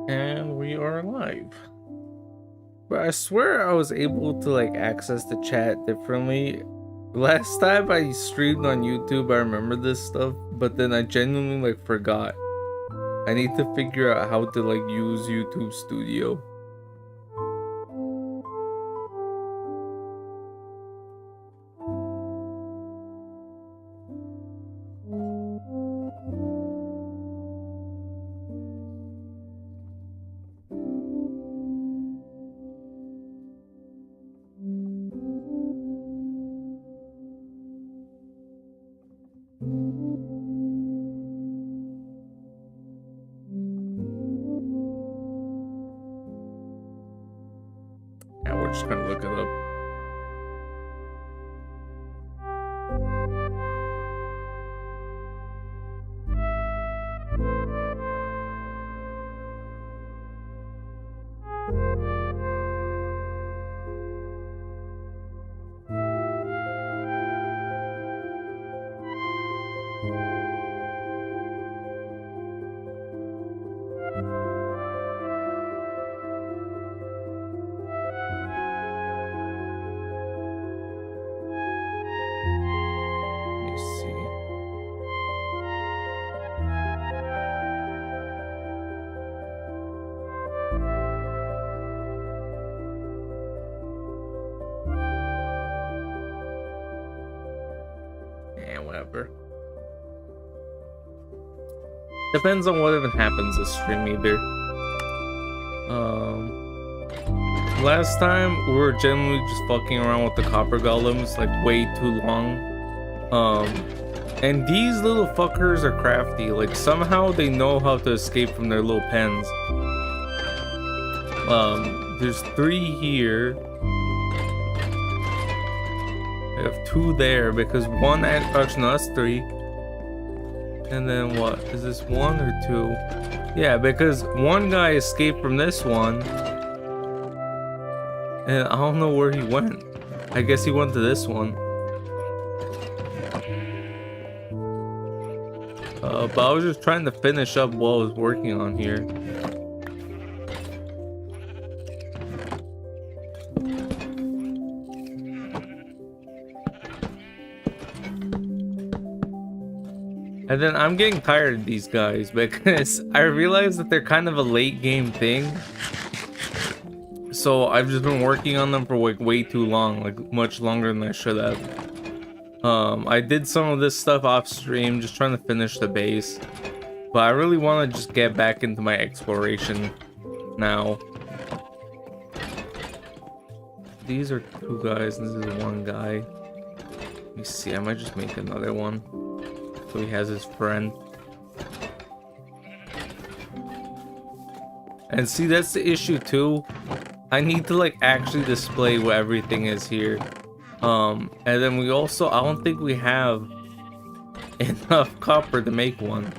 And we are live. But I swear I was able to like access the chat differently. Last time I streamed on YouTube, I remember this stuff, but then I genuinely like forgot. I need to figure out how to like use YouTube Studio. Yeah, we're just gonna look it up. Let me see. And whatever. Depends on what even happens this stream either. Last time we were generally just fucking around with the Copper Golems like way too long. And these little fuckers are crafty. Like somehow they know how to escape from their little pens. There's 3 here. I have 2 there because one actually no, that's 3. And then what? Is this 1 or 2? Yeah, because one guy escaped from this one. And I don't know where he went. I guess he went to this one. But I was just trying to finish up what I was working on here. And then I'm getting tired of these guys because I realize that they're kind of a late game thing. So I've just been working on them for like way too long, like much longer than I should have. I did some of this stuff off stream, just trying to finish the base. But I really want to just get back into my exploration now. These are 2 guys, and this is 1 guy. Let me see, I might just make another one. So he has his friend. And see, that's the issue too. I need to like actually display what everything is here. And then we also, I don't think we have enough copper to make one.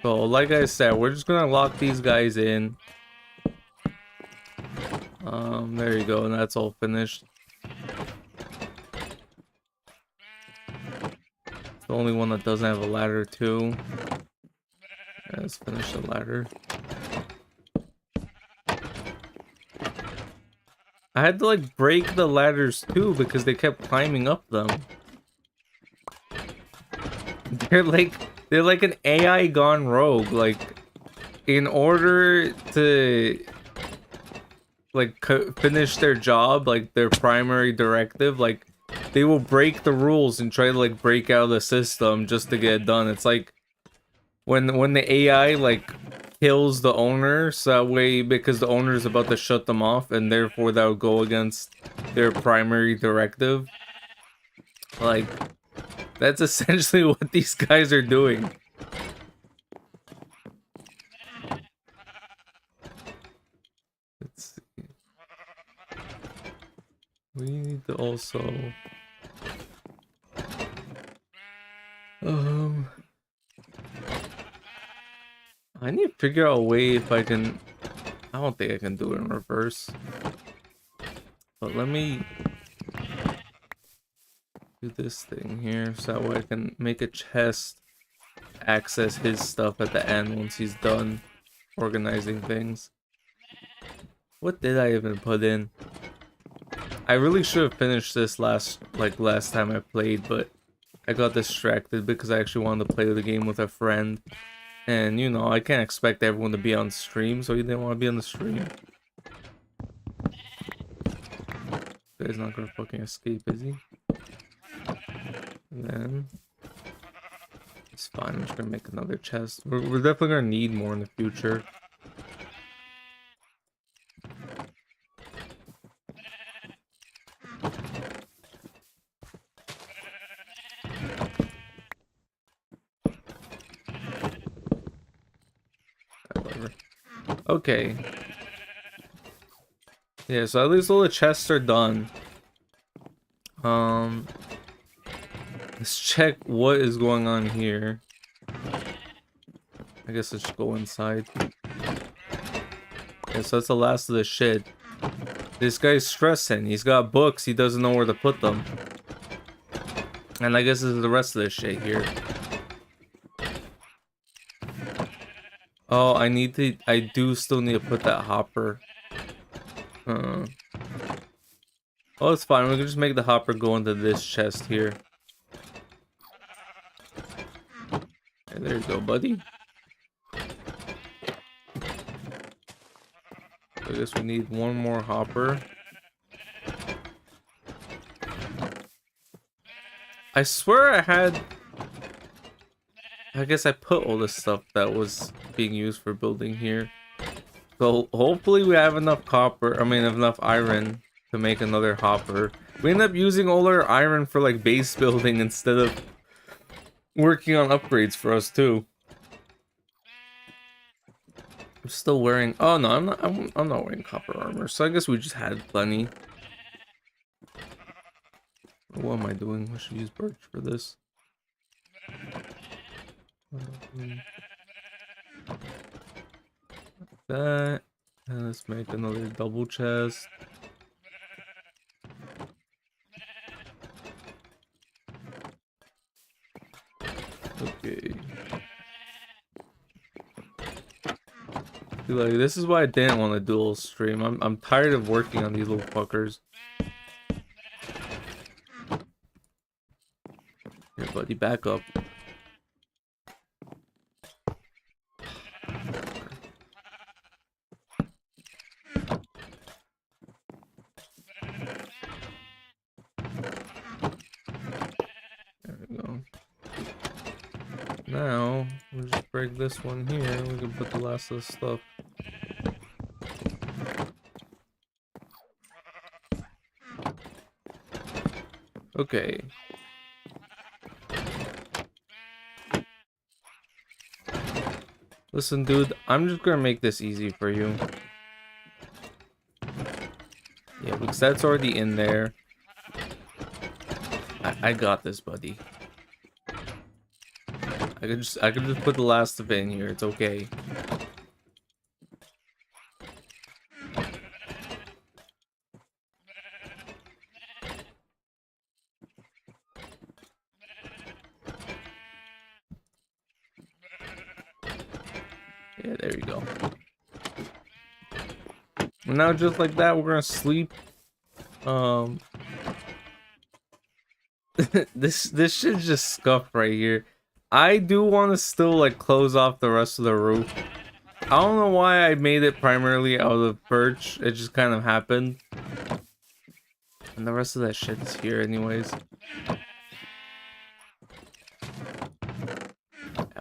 So like I said, we're just gonna lock these guys in. There you go, and that's all finished. The only one that doesn't have a ladder too. Yeah, let's finish the ladder. I had to like break the ladders too because they kept climbing up them. They're like an AI gone rogue. Like, in order to like finish their job, like their primary directive, like they will break the rules and try to like break out of the system just to get it done. It's like when the AI like kills the owner, so that way, because the owner is about to shut them off and therefore that would go against their primary directive. Like, that's essentially what these guys are doing. Let's see. We need to also I need to figure out a way if I can. I don't think I can do it in reverse. But let me do this thing here so that way I can make a chest access his stuff at the end once he's done. organizing things. What did I even put in? I really should have finished this last time I played, but I got distracted because I actually wanted to play the game with a friend. And, you know, I can't expect everyone to be on stream, so he didn't want to be on the stream. This guy's not gonna fucking escape, is he? And then... it's fine, I'm just gonna make another chest. We're definitely gonna need more in the future. Okay. Yeah, so at least all the chests are done. Let's check what is going on here. I guess let's go inside. Yeah, so that's the last of the shit. This guy's stressing. He's got books. He doesn't know where to put them. And I guess this is the rest of the shit here. Oh, I do still need to put that hopper. Oh, it's fine. We can just make the hopper go into this chest here. Okay, there you go, buddy. I guess we need one more hopper. I swear I guess I put all the stuff that was being used for building here. So hopefully we have enough enough iron to make another hopper. We end up using all our iron for like base building instead of working on upgrades for us too. I'm still wearing... oh no, I'm not wearing copper armor, so I guess we just had plenty. What am I doing? I should use birch for this. That, and let's make another double chest. Okay. Like, this is why I didn't want to dual stream. I'm tired of working on these little fuckers. Here, buddy, back up. There we go. Now, we'll just break this one here. We can put the last of the stuff. Okay. Listen, dude, I'm just gonna make this easy for you. Yeah, because that's already in there. I got this, buddy. I could just put the last of it in here. It's okay. Yeah, there you go. And now just like that, we're gonna sleep. This shit's just scuffed right here. I do want to still like close off the rest of the roof. I don't know why I made it primarily out of birch. It just kind of happened. And the rest of that shit is here anyways. Yeah,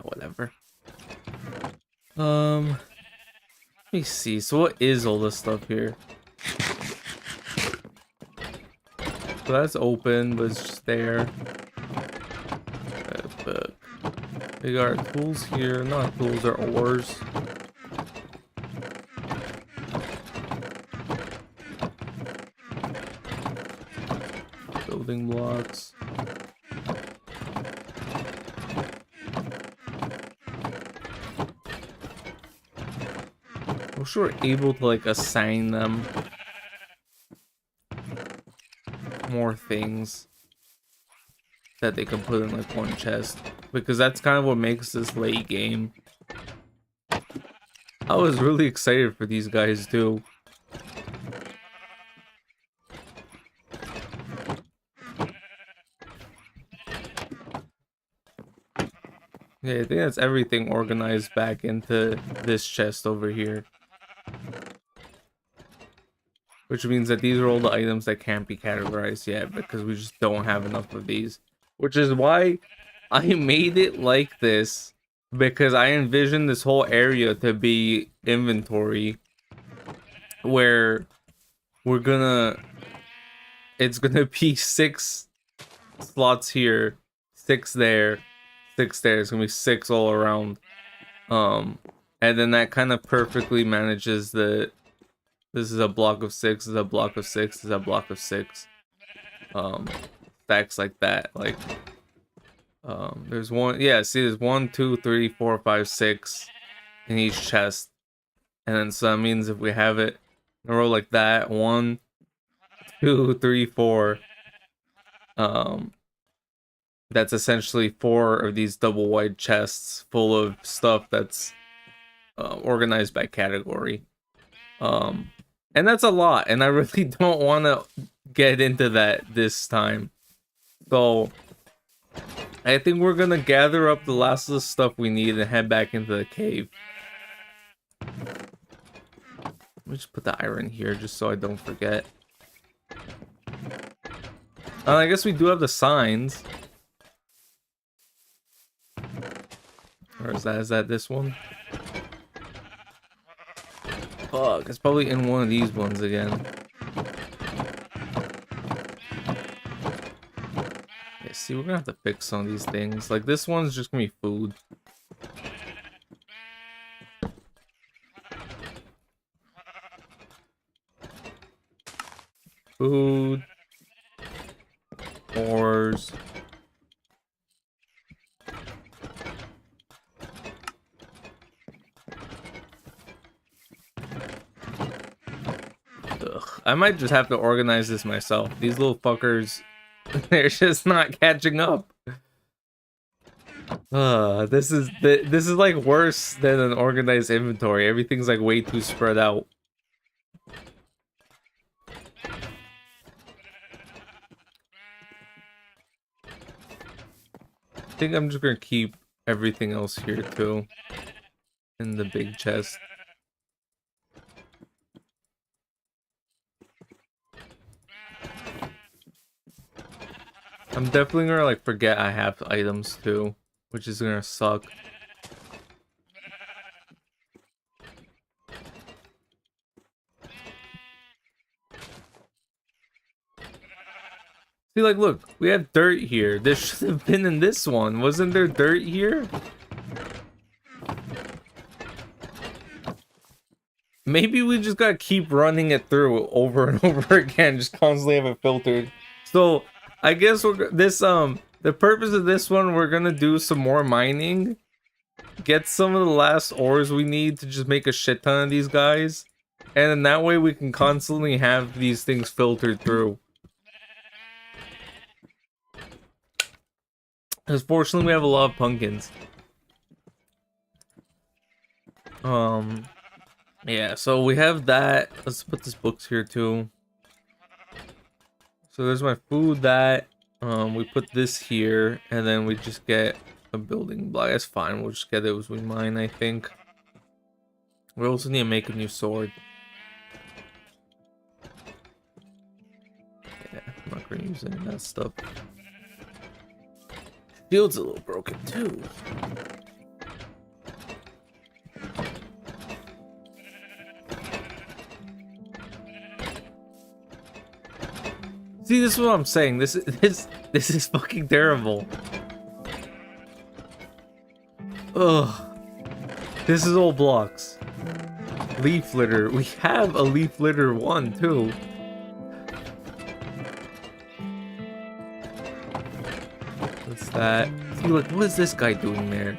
whatever. Let me see. So what is all this stuff here? So that's open, but it's just there. But we got our tools here. Not tools, are ores. Building blocks. I'm sure we're able to like assign them more things that they can put in like one chest, because that's kind of what makes this late game. I was really excited for these guys too. Yeah, I think that's everything organized back into this chest over here. Which means that these are all the items that can't be categorized yet because we just don't have enough of these. Which is why I made it like this, because I envisioned this whole area to be inventory where we're gonna it's gonna be 6 slots here, 6 there, 6 there. It's gonna be 6 all around. And then that kind of perfectly manages the this is a block of 6, this is a block of 6, this is a block of 6. Stacks like that. Like there's one, yeah, see there's 1, 2, 3, 4, 5, 6 in each chest. And then so that means if we have it in a row like that, 1, 2, 3, 4, that's essentially 4 of these double wide chests full of stuff that's organized by category. And that's a lot, and I really don't want to get into that this time. So I think we're gonna gather up the last of the stuff we need and head back into the cave. Let me just put the iron here just so I don't forget. I guess we do have the signs. Or is that this one? Fuck, it's probably in one of these ones again. Yeah, see, we're gonna have to fix some of these things. Like, this one's just gonna be food. Food. Ores. I might just have to organize this myself. These little fuckers, they're just not catching up. This is like worse than an organized inventory. Everything's like way too spread out. I think I'm just gonna keep everything else here too, in the big chest. I'm definitely gonna like forget I have items too, which is gonna suck. See, like, look, we have dirt here. There should have been in this one. Wasn't there dirt here? Maybe we just gotta keep running it through over and over again, just constantly have it filtered. So I guess we're the purpose of this one, we're gonna do some more mining, get some of the last ores we need to just make a shit ton of these guys, and then that way we can constantly have these things filtered through. Because fortunately we have a lot of pumpkins. Yeah, so we have that. Let's put this books here too. So there's my food, that we put this here, and then we just get a building block. That's fine, we'll just get it as we mine, I think. We also need to make a new sword. Yeah, I'm not gonna use any of that stuff. Shield's a little broken too. See, this is what I'm saying. This is fucking terrible. Ugh. This is all blocks. Leaf litter. We have a leaf litter one too. What's that? See, look, what is this guy doing there?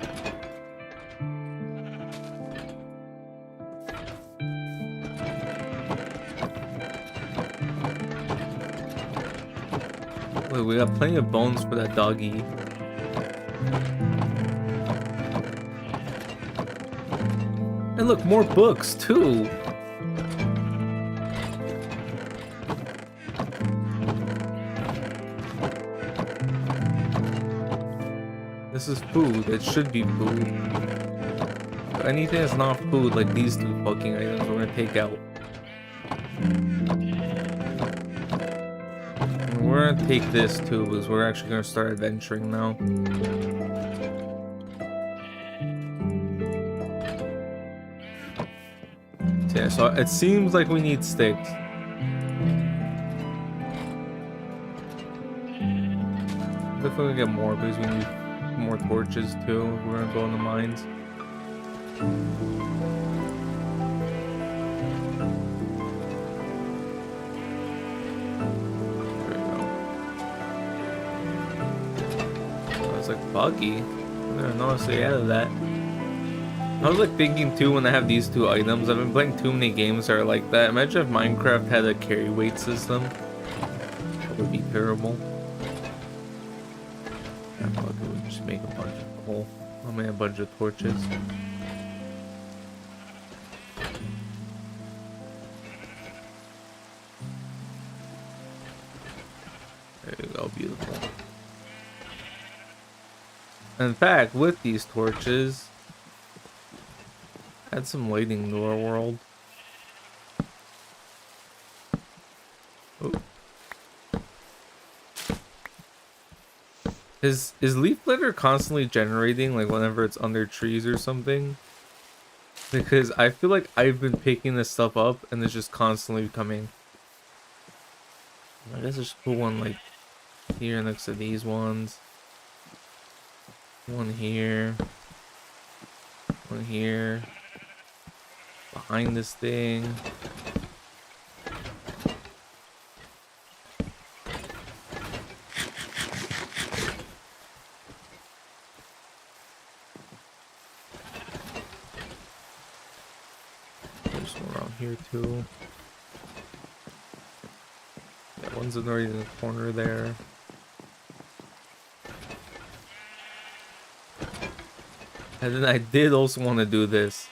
Wait, we got plenty of bones for that doggy. And look, more books too. This is food. It should be food. Anything that's not food, like these two fucking items, we're gonna take out. We're gonna take this too, because we're actually gonna start adventuring now. So yeah, so it seems like we need sticks. Definitely get more because we need more torches too. We're gonna go in the mines. It's like buggy. I didn't notice they added that. I was like thinking too when I have these two items. I've been playing too many games that are like that. Imagine if Minecraft had a carry weight system. That would be terrible. Yeah, fuck it, we just make a bunch of coal. I'll make a bunch of torches. There you go, beautiful. In fact, with these torches, add some lighting to our world. Oh. Is leaf litter constantly generating, like whenever it's under trees or something? Because I feel like I've been picking this stuff up and it's just constantly coming. I guess I just put one like here next to these ones. One here. One here. Behind this thing. There's one around here too. That one's already in the corner there. And then I did also want to do this.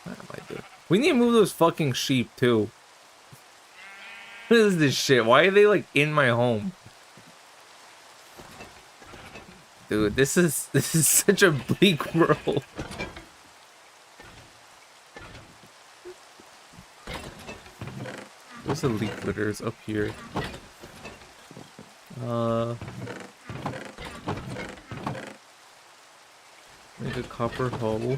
What am I doing? We need to move those fucking sheep too. What is this shit? Why are they like in my home? Dude, this is such a bleak world. There's a leaf litters up here. Make a copper hoe.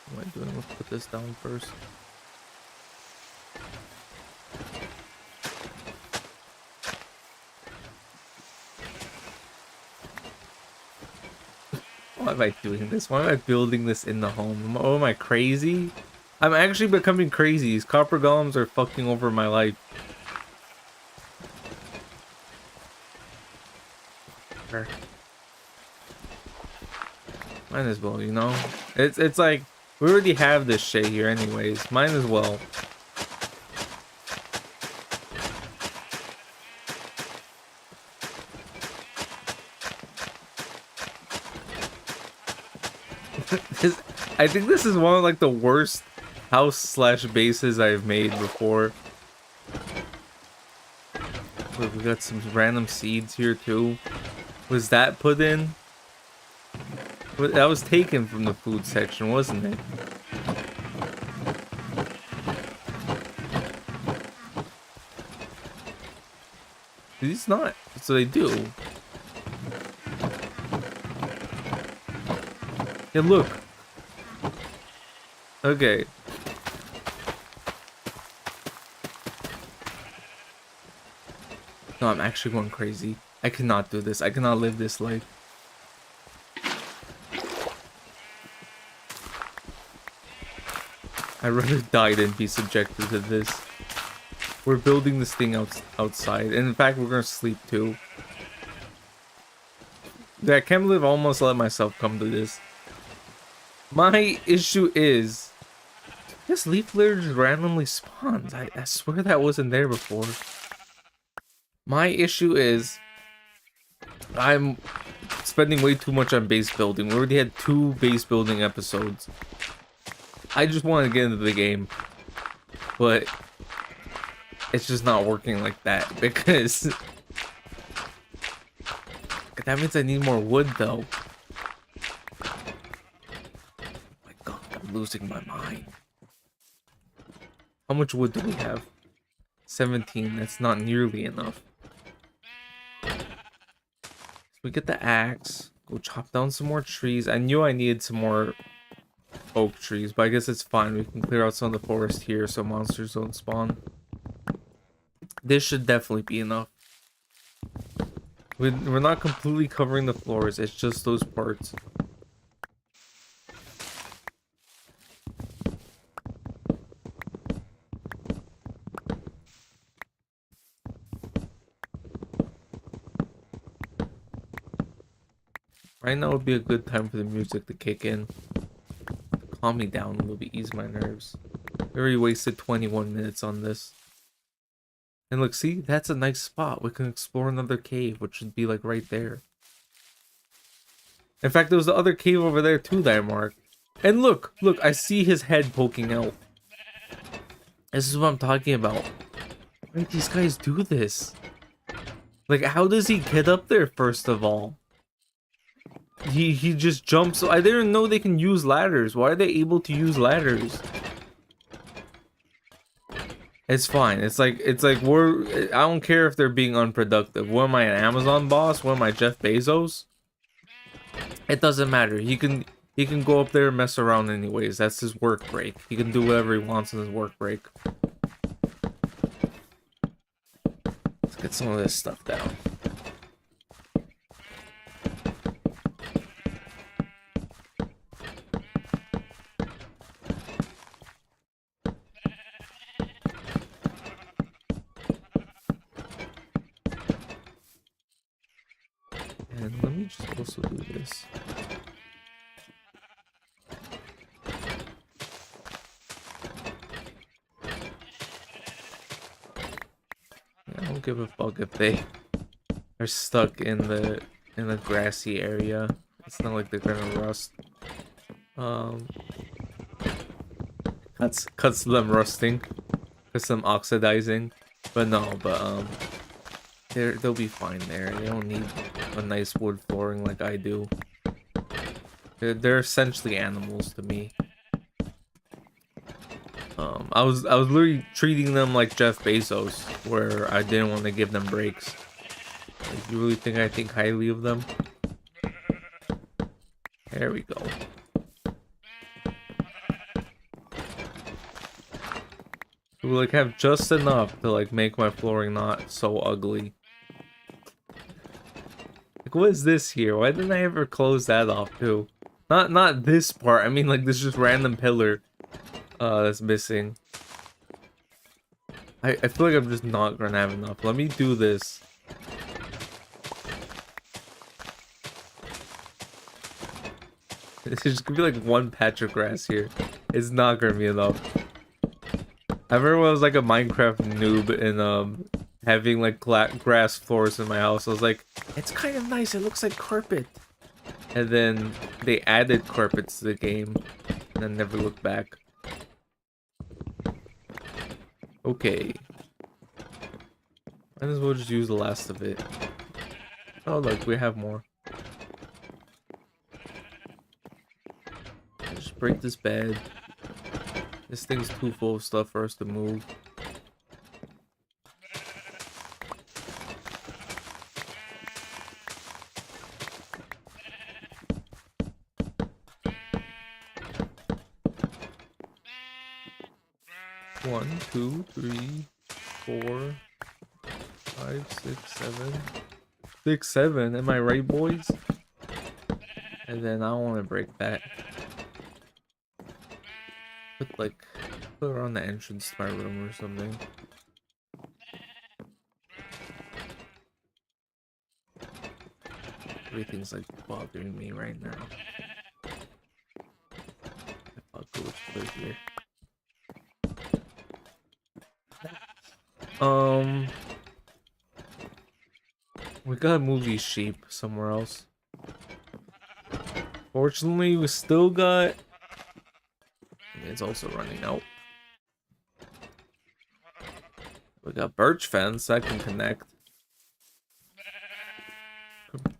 What am I doing? Let's put this down first. Why am I doing this? Why am I building this in the home? Oh, am I crazy? I'm actually becoming crazy. These copper golems are fucking over my life. Might as well, you know? It's like, we already have this shit here anyways. Might as well. I think this is one of like the worst house slash bases I've made before. Look, we got some random seeds here too. Was that put in? That was taken from the food section, wasn't it? These not. So they do. Yeah, look. Okay. No, I'm actually going crazy. I cannot do this. I cannot live this life. I'd rather die than be subjected to this. We're building this thing outside. And in fact, we're gonna sleep too. Yeah, I can't believe I almost let myself come to this. My issue is this leaf litter just randomly spawns. I swear that wasn't there before. My issue is I'm spending way too much on base building. We already had 2 base building episodes. I just want to get into the game, but it's just not working like that because that means I need more wood though. Oh my god, I'm losing my mind. How much wood do we have? 17. That's not nearly enough. So we get the axe. Go chop down some more trees. I knew I needed some more oak trees, but I guess it's fine. We can clear out some of the forest here so monsters don't spawn. This should definitely be enough. We're not completely covering the floors. It's just those parts. Right now would be a good time for the music to kick in. Calm me down a little bit, ease my nerves. We already wasted 21 minutes on this. And look, see, that's a nice spot. We can explore another cave, which should be like right there. In fact, there was the other cave over there too that I marked. And look, I see his head poking out. This is what I'm talking about. Why do these guys do this? Like, how does he get up there, first of all? He just jumps. I didn't know they can use ladders. Why are they able to use ladders? It's fine. It's like I don't care if they're being unproductive. What am I, an Amazon boss? What am I, Jeff Bezos? It doesn't matter. He can go up there and mess around anyways. That's his work break. He can do whatever he wants on his work break. Let's get some of this stuff down. And let me just also do this. I don't give a fuck if they are stuck in the grassy area. It's not like they're gonna rust. Cuts them rusting, cuts them oxidizing. But no, they'll be fine there. They don't need a nice wood flooring like I do. They're essentially animals to me. I was literally treating them like Jeff Bezos, where I didn't want to give them breaks. Like, you really think I think highly of them? There we go. We like have just enough to like make my flooring not so ugly. Like, what is this here? Why didn't I ever close that off too? Not this part. I mean, like, this just random pillar that's missing. I feel like I'm just not gonna have enough. Let me do this. It's just gonna be like one patch of grass here. It's not gonna be enough. I remember when I was like a Minecraft noob and having like grass floors in my house. I was like, it's kind of nice. It looks like carpet. And then they added carpets to the game, and then never looked back. Okay. Might as well just use the last of it. Oh look, we have more. Just break this bed. This thing's too full of stuff for us to move. One, two, three, 4, 5, 6, 7. 6, 7. Am I right, boys? And then I don't want to break that. Put her on the entrance to my room or something. Everything's like bothering me right now. I'll go through here. We gotta move these sheep somewhere else. Fortunately, we still got... It's also running out. We got birch fence that can connect.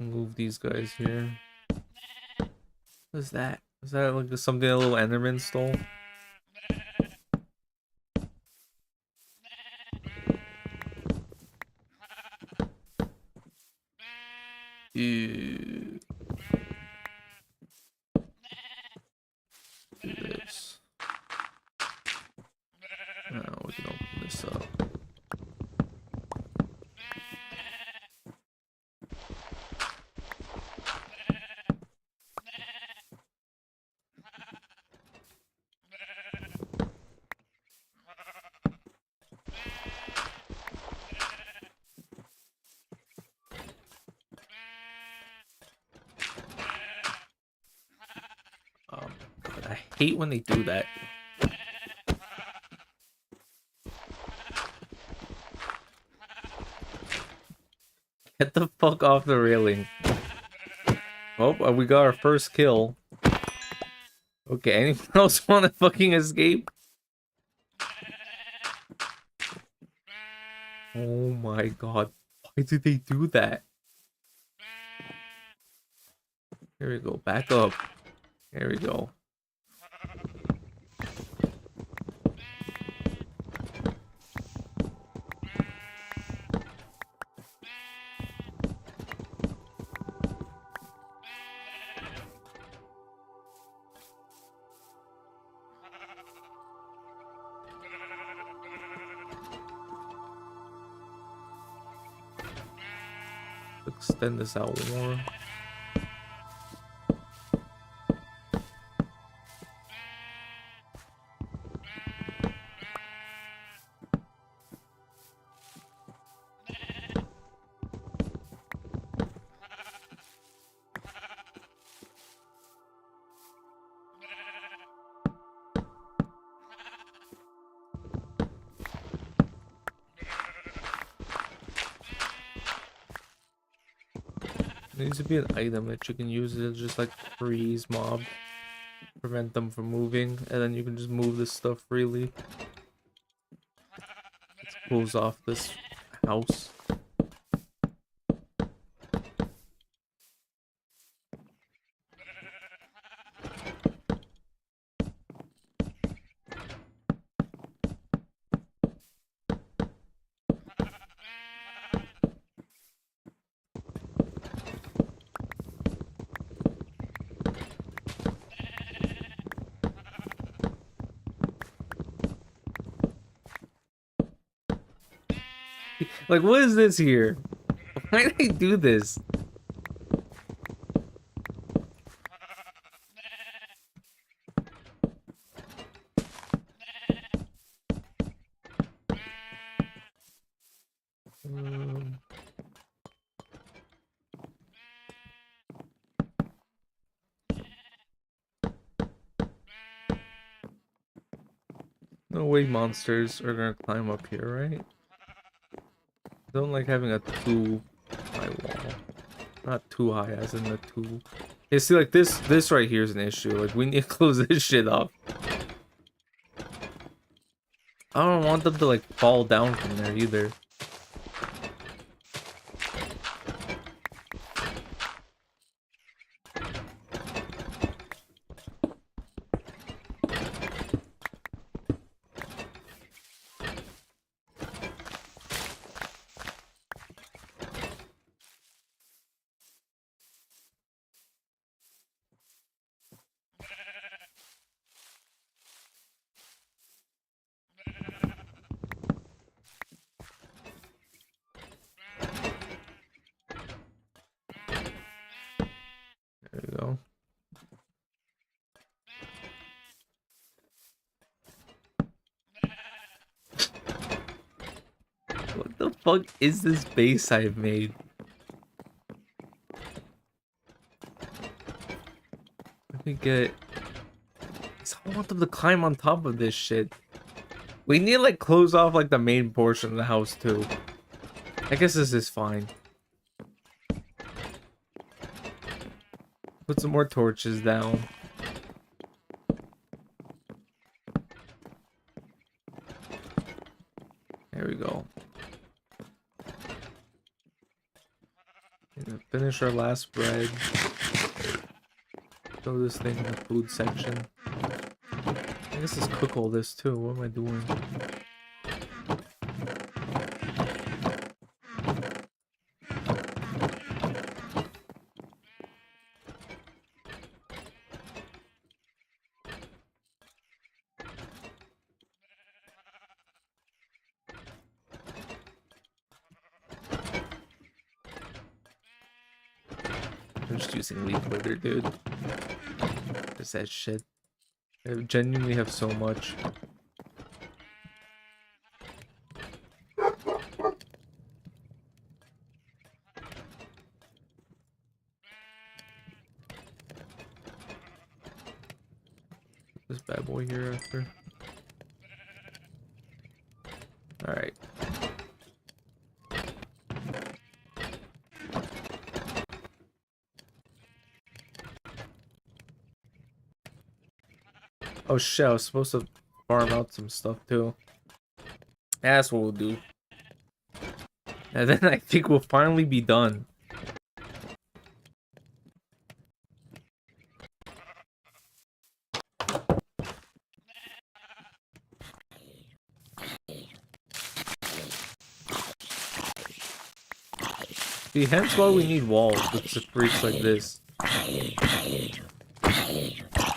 Move these guys here. What is that? Is that like something a little Enderman stole? Ew. Do this. Now we can open this up. God, I hate when they do that. Get the fuck off the railing. Oh, we got our first kill. Okay, anyone else want to fucking escape? Oh my god. Why did they do that? Here we go. Back up. Here we go. Extend this out more. There needs to be an item that you can use to just like freeze mob, prevent them from moving, and then you can just move this stuff freely. Let's close off this house. Like, what is this here? Why did they do this? No way monsters are gonna climb up here, right? I don't like having a too high wall. Not too high, as in the too... Yeah, see, like, this right here is an issue. Like, we need to close this shit off. I don't want them to, like, fall down from there, either. There we go. What the fuck is this base I've made? me get... I want them to climb on top of this shit. We need to like close off like the main portion of the house too. I guess this is fine. Put some more torches down. There we go. Finish our last bread. Throw this thing in the food section. I guess let's cook all this too. What am I doing? I'm just using leaf litter, dude. Just that shit. I genuinely have so much. This bad boy here after. Alright. Oh shit, I was supposed to farm out some stuff too. That's what we'll do. And then I think we'll finally be done. See, hence why we need walls with freaks like this.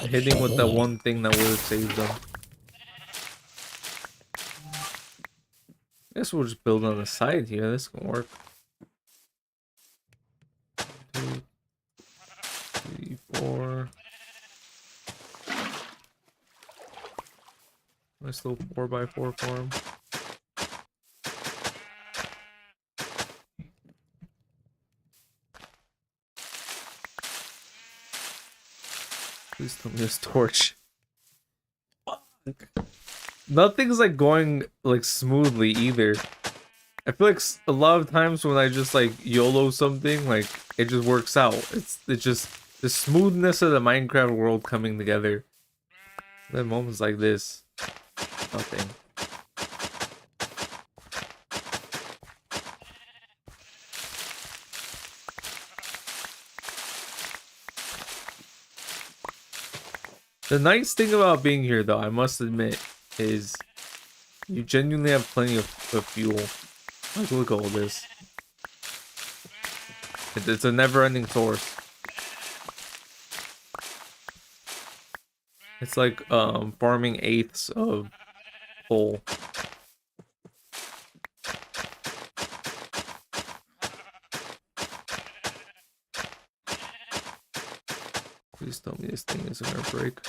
Hitting with that one thing that would have saved them. I guess we'll just build on the side here. This can work. 2, 3, 4. Nice little 4x4 farm. Please tell me this torch. Fuck. Nothing's like going like smoothly either. I feel like a lot of times when I just like YOLO something, like it just works out. It's just the smoothness of the Minecraft world coming together. Then moments like this, nothing. The nice thing about being here, though, I must admit, is you genuinely have plenty of fuel. Like, look at all this. It's a never-ending source. It's like farming eighths of coal. Please tell me this thing isn't gonna break.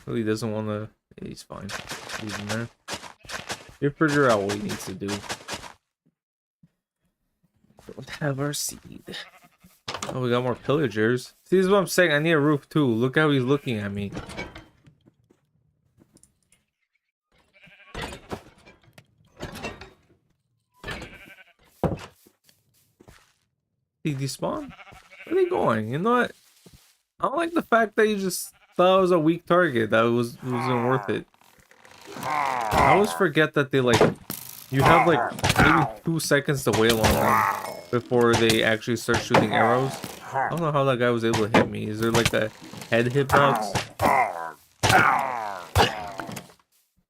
Really doesn't want to. Yeah, he's fine. Leave him there. You figure out what he needs to do. Don't have our seed. Oh, we got more pillagers. See, this is what I'm saying. I need a roof too. Look how he's looking at me. Did he despawn? Where are they going? You know what? I don't like the fact that you just thought it was a weak target. That wasn't worth it. I always forget that they like you have like maybe 2 seconds to wail on them before they actually start shooting arrows. I don't know how that guy was able to hit me. Is there like a head hitbox?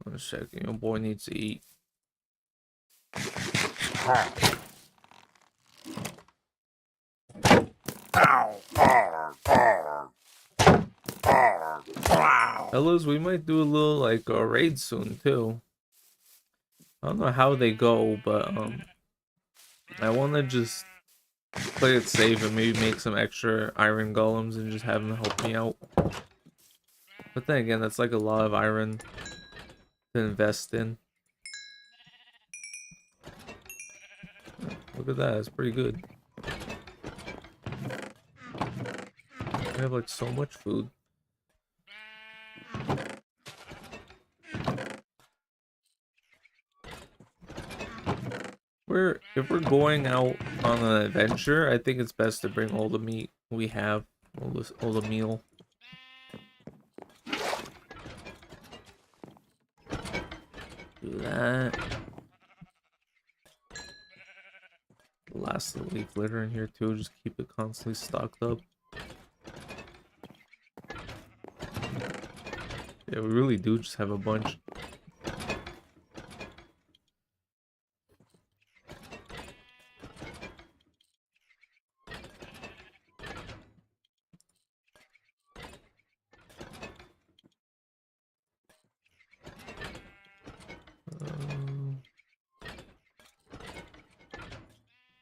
One second, your boy needs to eat. Fellas, we might do a little like a raid soon too. I don't know how they go, but I want to just play it safe and maybe make some extra iron golems and just have them help me out. But then again, that's like a lot of iron to invest in. Look at that, it's pretty good. I have like so much food. If we're going out on an adventure, I think it's best to bring all the meat we have, all the meal. Do that. Last of the leaf litter in here too, just keep it constantly stocked up. Yeah, we really do just have a bunch.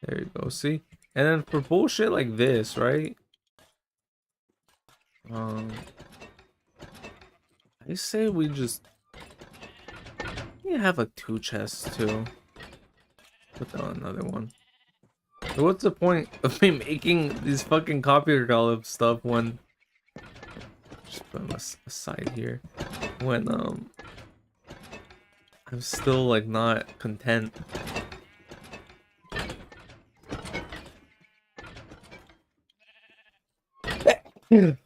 There you go, see? And then for bullshit like this, right? I say we just have like 2 chests too. Put down another one. So what's the point of me making these fucking Copper Golem stuff when just put them aside here when I'm still like not content.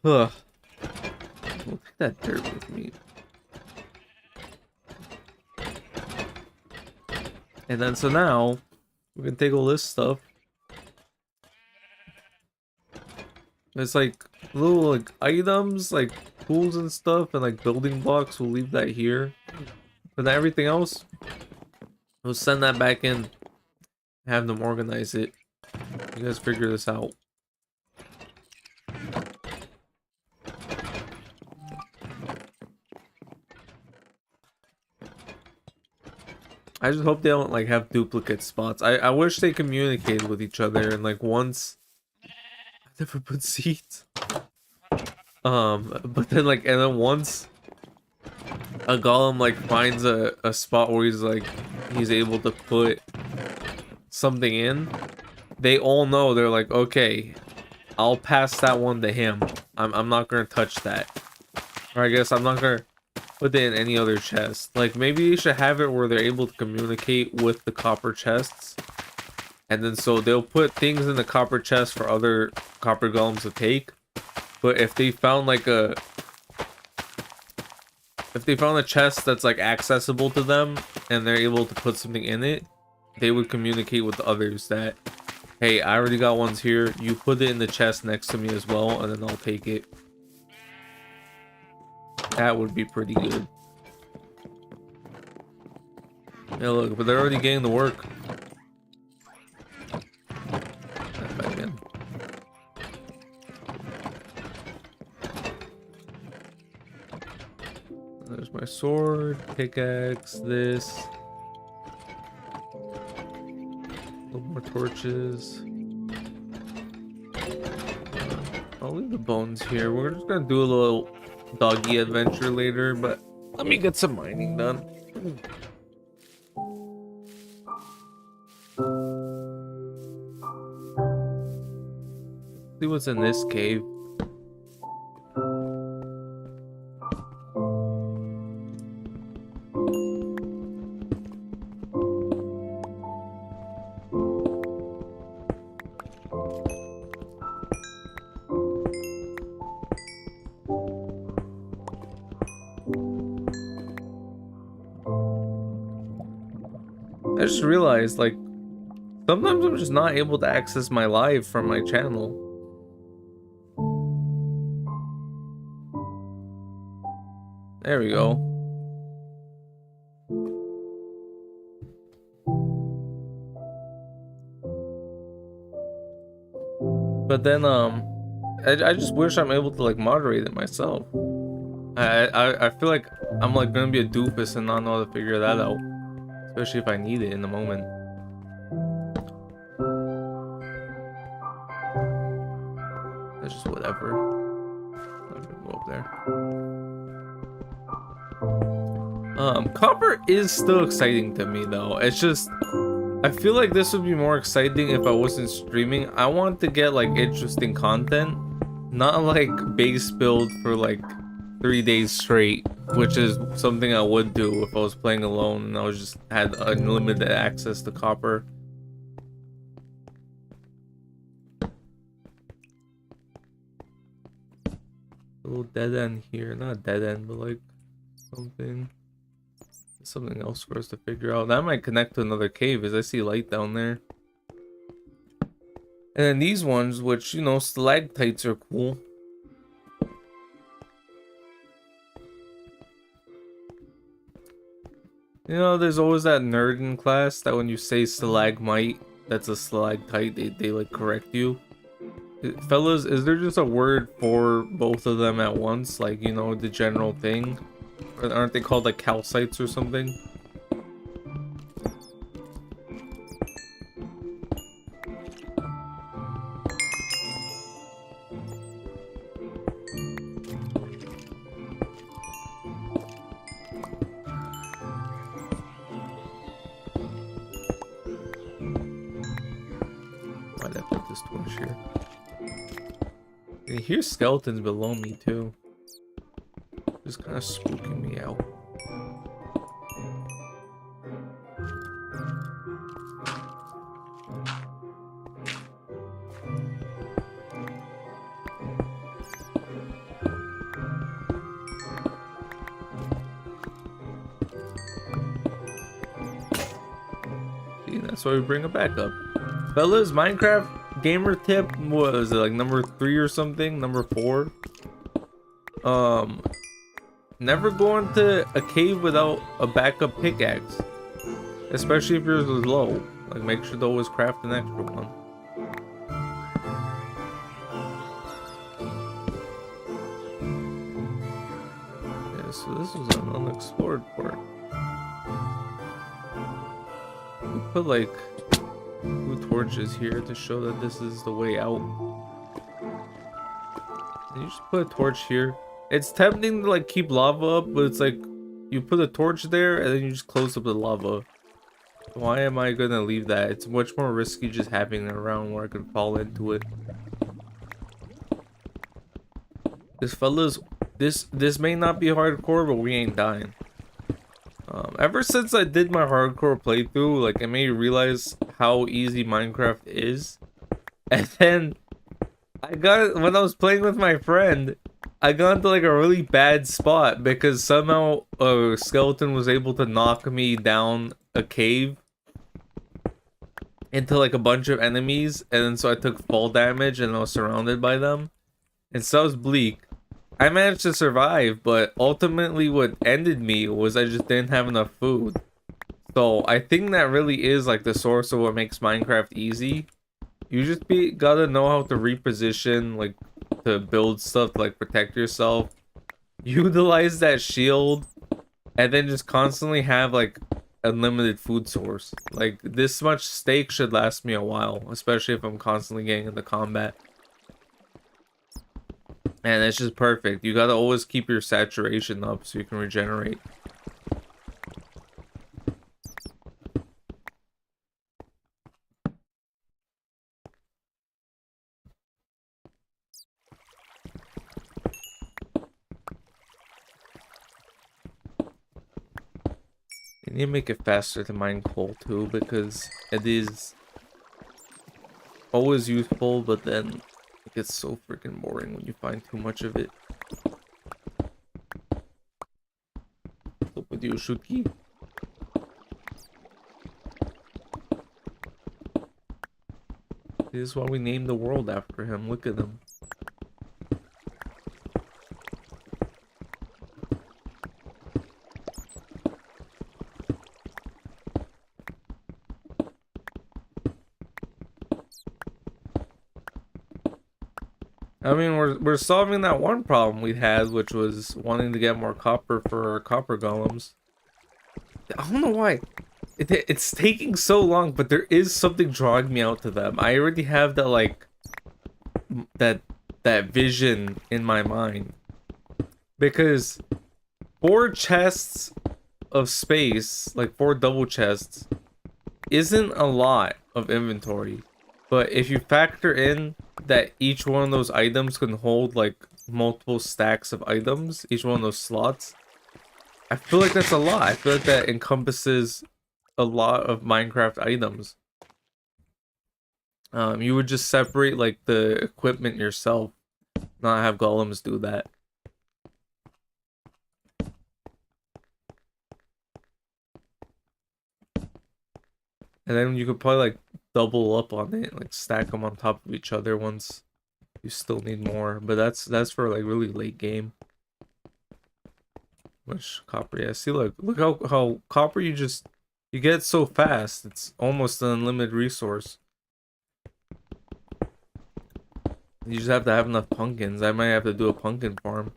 Ugh. We'll take that dirt with me. And then so now we can take all this stuff. It's like little like items, like tools and stuff, and like building blocks. We'll leave that here. But then everything else, we'll send that back in. Have them organize it. You guys figure this out. I just hope they don't like have duplicate spots. I wish they communicated with each other and like once I never put seeds. But then like and then once a golem like finds a spot where he's able to put something in, they all know, they're like, okay, I'll pass that one to him. I'm not gonna touch that. Or I guess I'm not gonna put it in any other chest. Like maybe you should have it where they're able to communicate with the copper chests, and then so they'll put things in the copper chest for other copper golems to take. But if they found like a chest that's like accessible to them and they're able to put something in it, they would communicate with the others that, hey, I already got ones here, you put it in the chest next to me as well, and then I'll take it. That would be pretty good. Yeah, look, but they're already getting to work. Back in. There's my sword, pickaxe, this. A little more torches. I'll leave the bones here. We're just gonna do a little doggy adventure later, but let me get some mining done. See what's in this cave. I just realized, like, sometimes I'm just not able to access my live from my channel. There we go. But then, I just wish I'm able to, like, moderate it myself. I feel like I'm, like, gonna be a doofus and not know how to figure that out. Especially if I need it in the moment. That's just whatever. I'm gonna go up there. Copper is still exciting to me though. It's just I feel like this would be more exciting if I wasn't streaming. I want to get like interesting content, not like base build for like 3 days straight, which is something I would do if I was playing alone and I was just had unlimited access to copper. A little dead end here, not dead end, but like something else for us to figure out. That might connect to another cave, as I see light down there. And then these ones, which, you know, stalactites are cool. You know, there's always that nerd in class that when you say stalagmite, that's a stalactite, they like correct you. Fellas, is there just a word for both of them at once? Like, you know, the general thing? Or aren't they called like calcites or something? Why'd I put this torch here? And here's skeletons below me too. Just kind of spooking me out. See, that's why we bring it back up. Fellas, Minecraft gamer tip was it like number 3 or something? Number 4? Never go into a cave without a backup pickaxe. Especially if yours is low. Like, make sure to always craft an extra one. Yeah, so this is an unexplored part. We put like 2 torches here to show that this is the way out. And you just put a torch here. It's tempting to like keep lava up, but it's like you put a torch there and then you just close up the lava. Why am I gonna leave that? It's much more risky just having it around where I could fall into it. This fellas, this may not be hardcore, but we ain't dying. Ever since I did my hardcore playthrough, like, it made me realize how easy Minecraft is. And then when I was playing with my friend, I got into like a really bad spot because somehow a skeleton was able to knock me down a cave into like a bunch of enemies, and then so I took fall damage and I was surrounded by them. And so I was bleak. I managed to survive, but ultimately what ended me was I just didn't have enough food. So I think that really is like the source of what makes Minecraft easy. You just gotta know how to reposition, like to build stuff to like protect yourself. Utilize that shield, and then just constantly have like unlimited food source. Like this much steak should last me a while, especially if I'm constantly getting into combat. And it's just perfect. You gotta always keep your saturation up so you can regenerate. You need to make it faster to mine coal too, because it is always useful, but then it gets so freaking boring when you find too much of it. What's up with you, Shuki? This is why we named the world after him. Look at him. I mean, we're solving that one problem we had, which was wanting to get more copper for our copper golems. I don't know why. It's taking so long, but there is something drawing me out to them. I already have that, like, that vision in my mind. Because 4 chests of space, like 4 double chests, isn't a lot of inventory, but if you factor in that each one of those items can hold like multiple stacks of items, each one of those slots, I feel like that's a lot. I feel like that encompasses a lot of Minecraft items. You would just separate like the equipment yourself, not have golems do that. And then you could probably like double up on it, like stack them on top of each other once you still need more. But that's for like really late game. Which copper? Yeah, see, look how copper you get so fast. It's almost an unlimited resource. You just have to have enough pumpkins. I might have to do a pumpkin farm.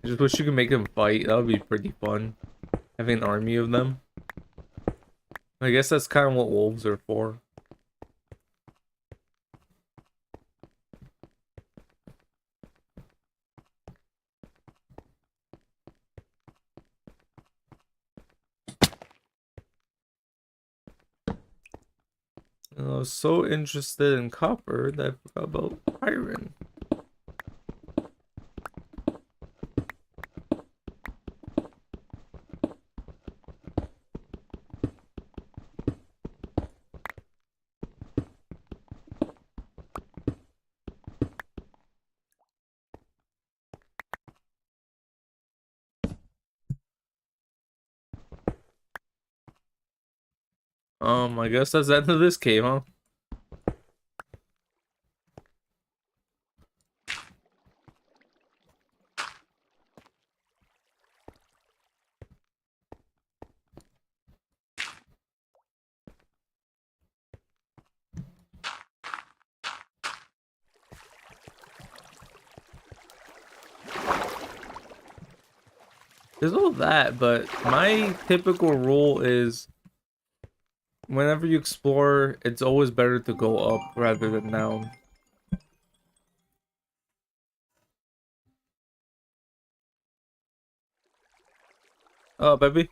I just wish you could make them fight. That would be pretty fun. Having an army of them. I guess that's kind of what wolves are for. And I was so interested in copper that I forgot about iron. I guess that's the end of this cave, huh? There's all that, but my typical rule is whenever you explore, it's always better to go up rather than down. Oh, baby.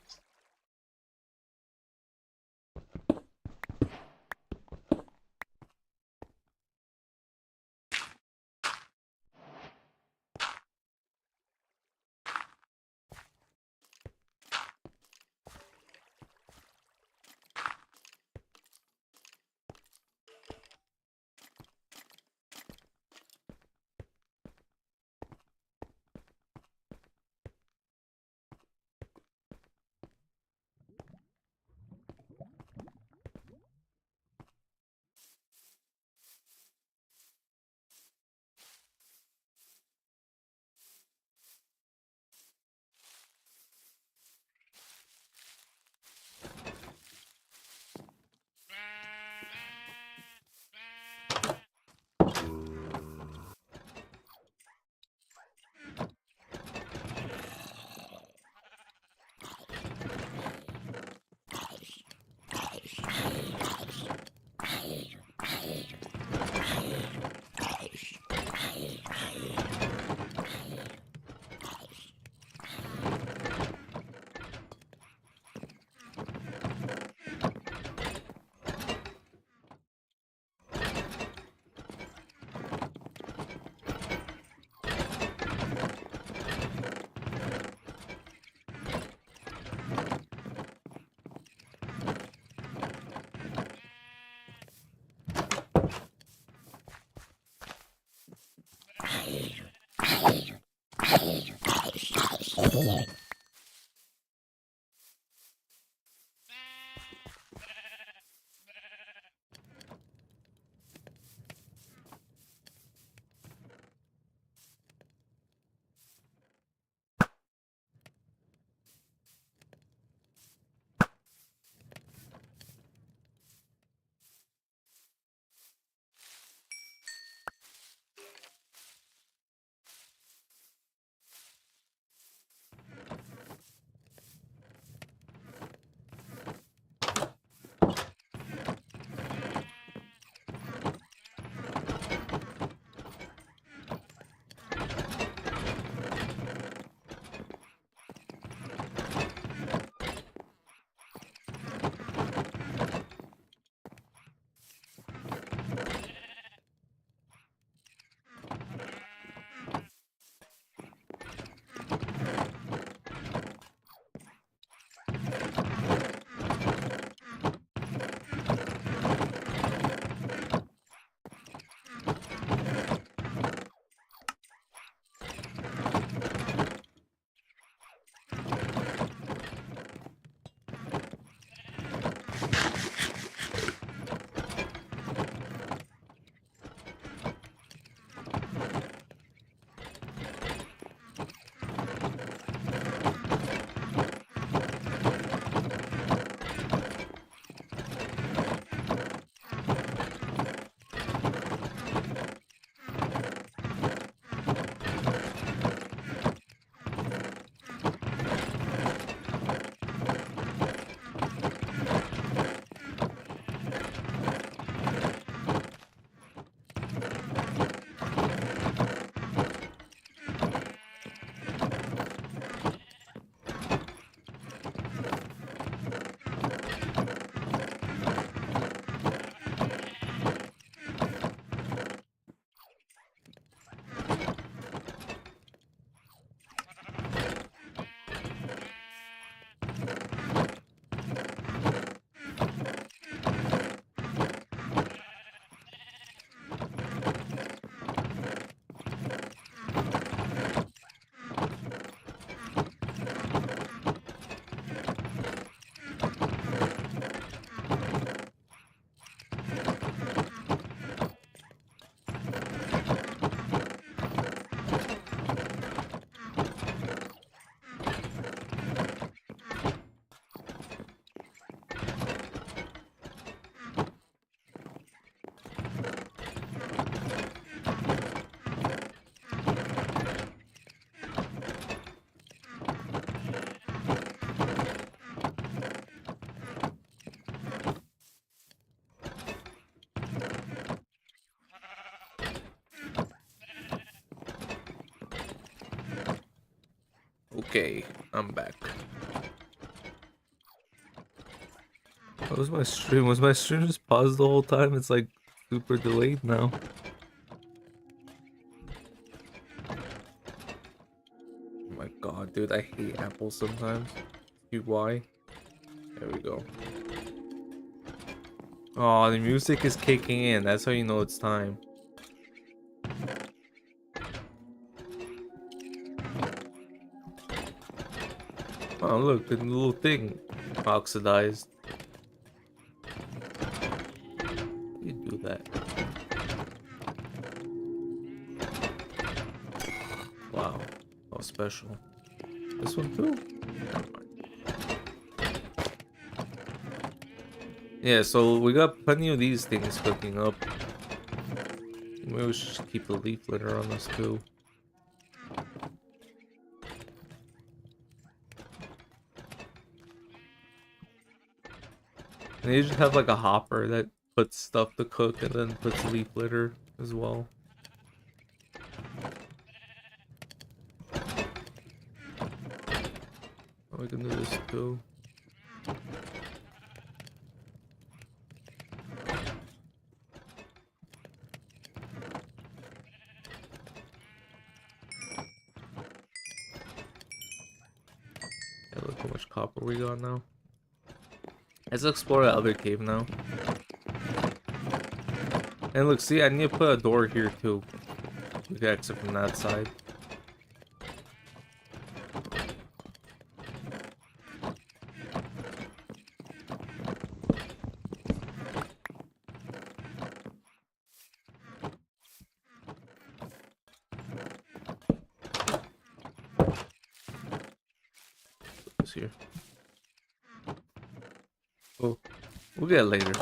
Okay, I'm back. What was my stream? Was my stream just paused the whole time? It's like super delayed now. Oh my god, dude, I hate Apple sometimes. See why? There we go. Oh, the music is kicking in. That's how you know it's time. Oh, look, the little thing oxidized. You do that. Wow, how special. This one too? Never mind. Yeah, so we got plenty of these things cooking up. Maybe we should just keep a leaf litter on us too. And they just have like a hopper that puts stuff to cook and then puts leaf litter as well. Oh, we can do this too. Yeah, look how much copper we got now. Let's explore the other cave now. And look, see, I need to put a door here too. We can exit from that side. Put this here. Oh, we'll get it later.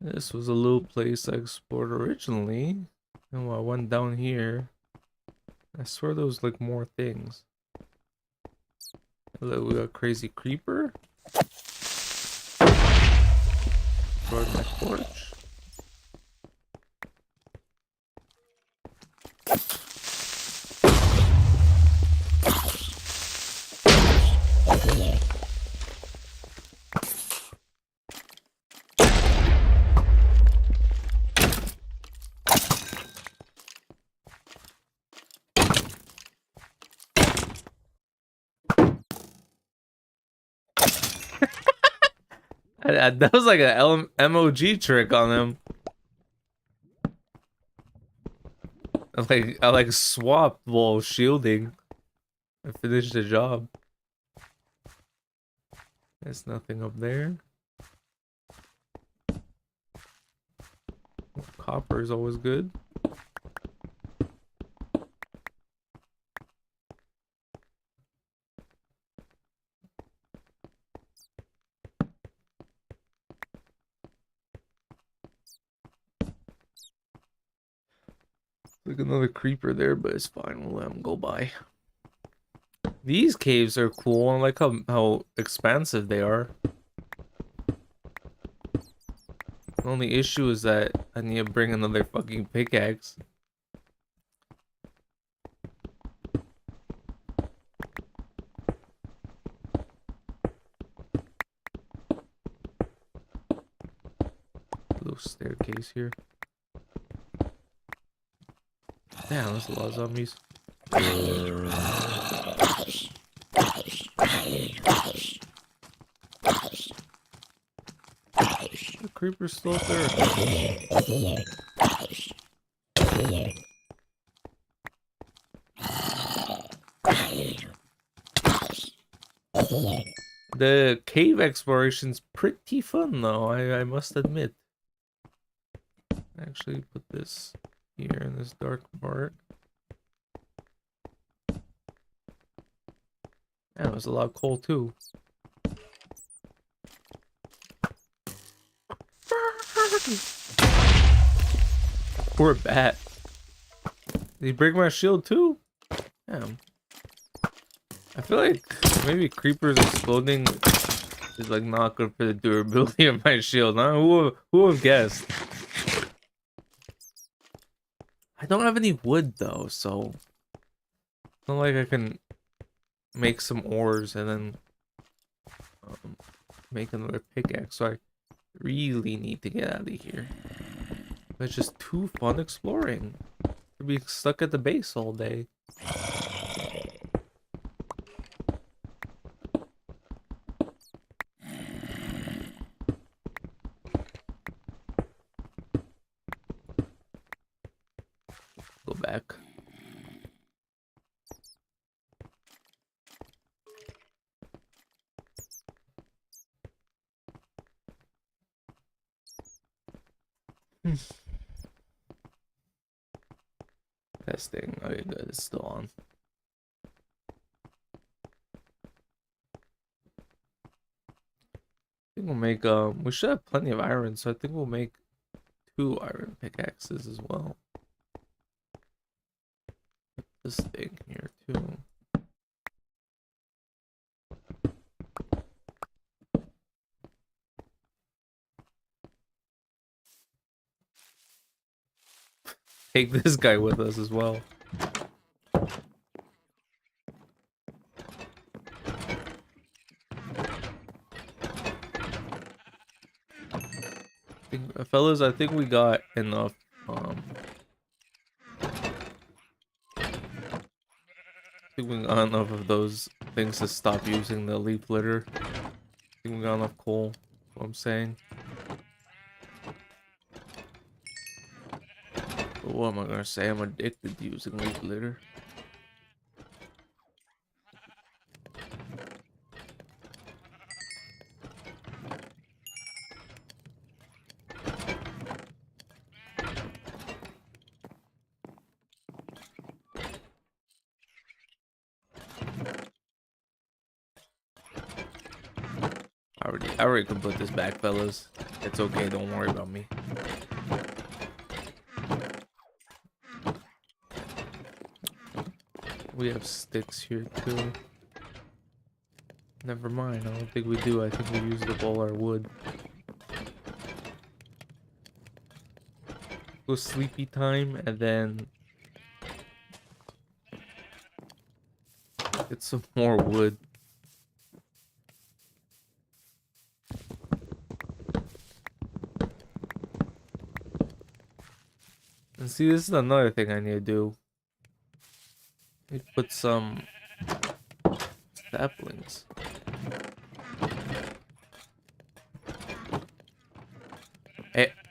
This was a little place I explored originally. And when I went down here, I swear there was like more things. Look, we got crazy creeper. Destroyed my torch. That was like a MOG trick on him. I like swapped while shielding. I finished the job. There's nothing up there. Copper is always good. Like another creeper there, but it's fine. We'll let him go by. These caves are cool. I like how expansive they are. The only issue is that I need to bring another fucking pickaxe. Little staircase here. Damn, there's a lot of zombies. The creeper's still up there. The cave exploration's pretty fun though, I must admit. Actually put this here in this dark part. Yeah, it was a lot of coal too. Poor bat. Did he break my shield too? Damn. I feel like maybe creepers exploding is like not good for the durability of my shield. Huh? Who would have guessed? I don't have any wood though, so it's not like I can make some ores and then make another pickaxe. So I really need to get out of here. It's just too fun exploring. To be stuck at the base all day. Go back. Testing. Okay, good. It's still on. I think we'll make we should have plenty of iron, so I think we'll make 2 iron pickaxes as well. Put this thing here too. Take this guy with us as well. Fellas, I think we got enough. I think we got enough of those things to stop using the leaf litter. I think we got enough coal. That's what I'm saying. But what am I gonna say? I'm addicted to using leaf litter. I already can put this back, fellas. It's okay, don't worry about me. We have sticks here too. Never mind, I don't think we do. I think we used up all our wood. Go sleepy time and then get some more wood. And see, this is another thing I need to do. I need to put some saplings.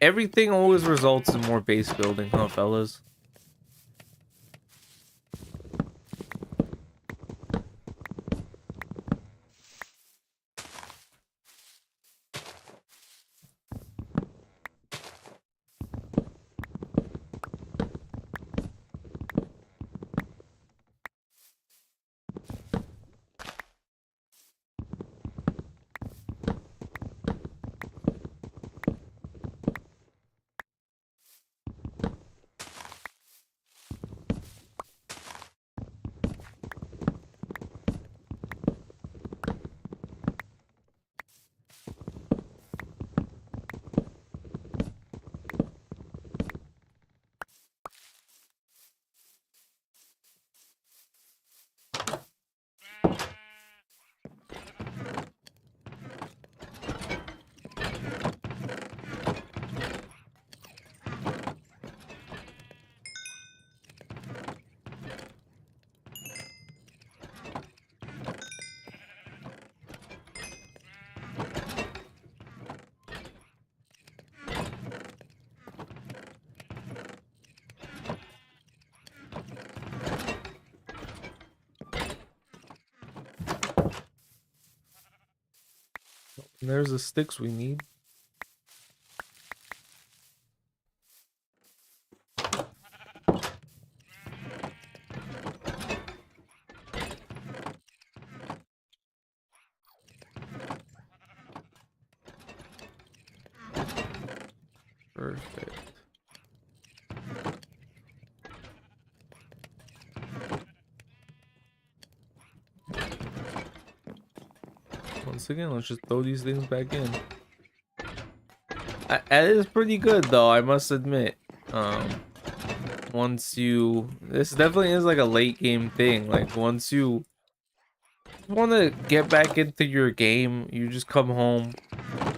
Everything always results in more base building, huh, fellas? And there's the sticks we need. Perfect. Once again, let's just throw these things back in. It is pretty good though, I must admit. Once you, this definitely is like a late game thing. Like once you want to get back into your game, you just come home,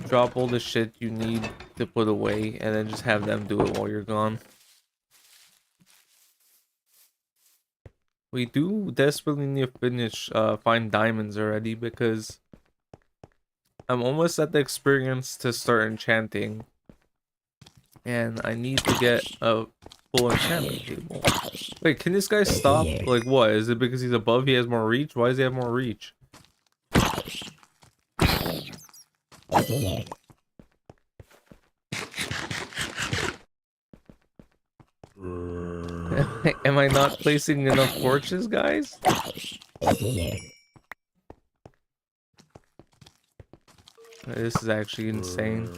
drop all the shit you need to put away, and then just have them do it while you're gone. We do desperately need to finish find diamonds already, because I'm almost at the experience to start enchanting, and I need to get a full enchantment table. Wait, can this guy stop? Like what? Is it because he's above, he has more reach? Why does he have more reach? Am I not placing enough torches, guys? This is actually insane.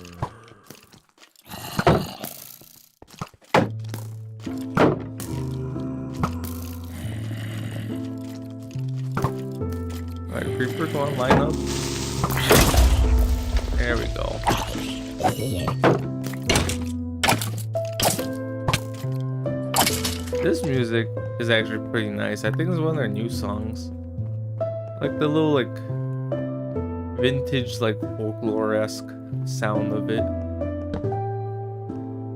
Alright, Creeper, come on, line up. There we go. This music is actually pretty nice. I think it's one of their new songs. Like the little like vintage like folklore-esque sound of it.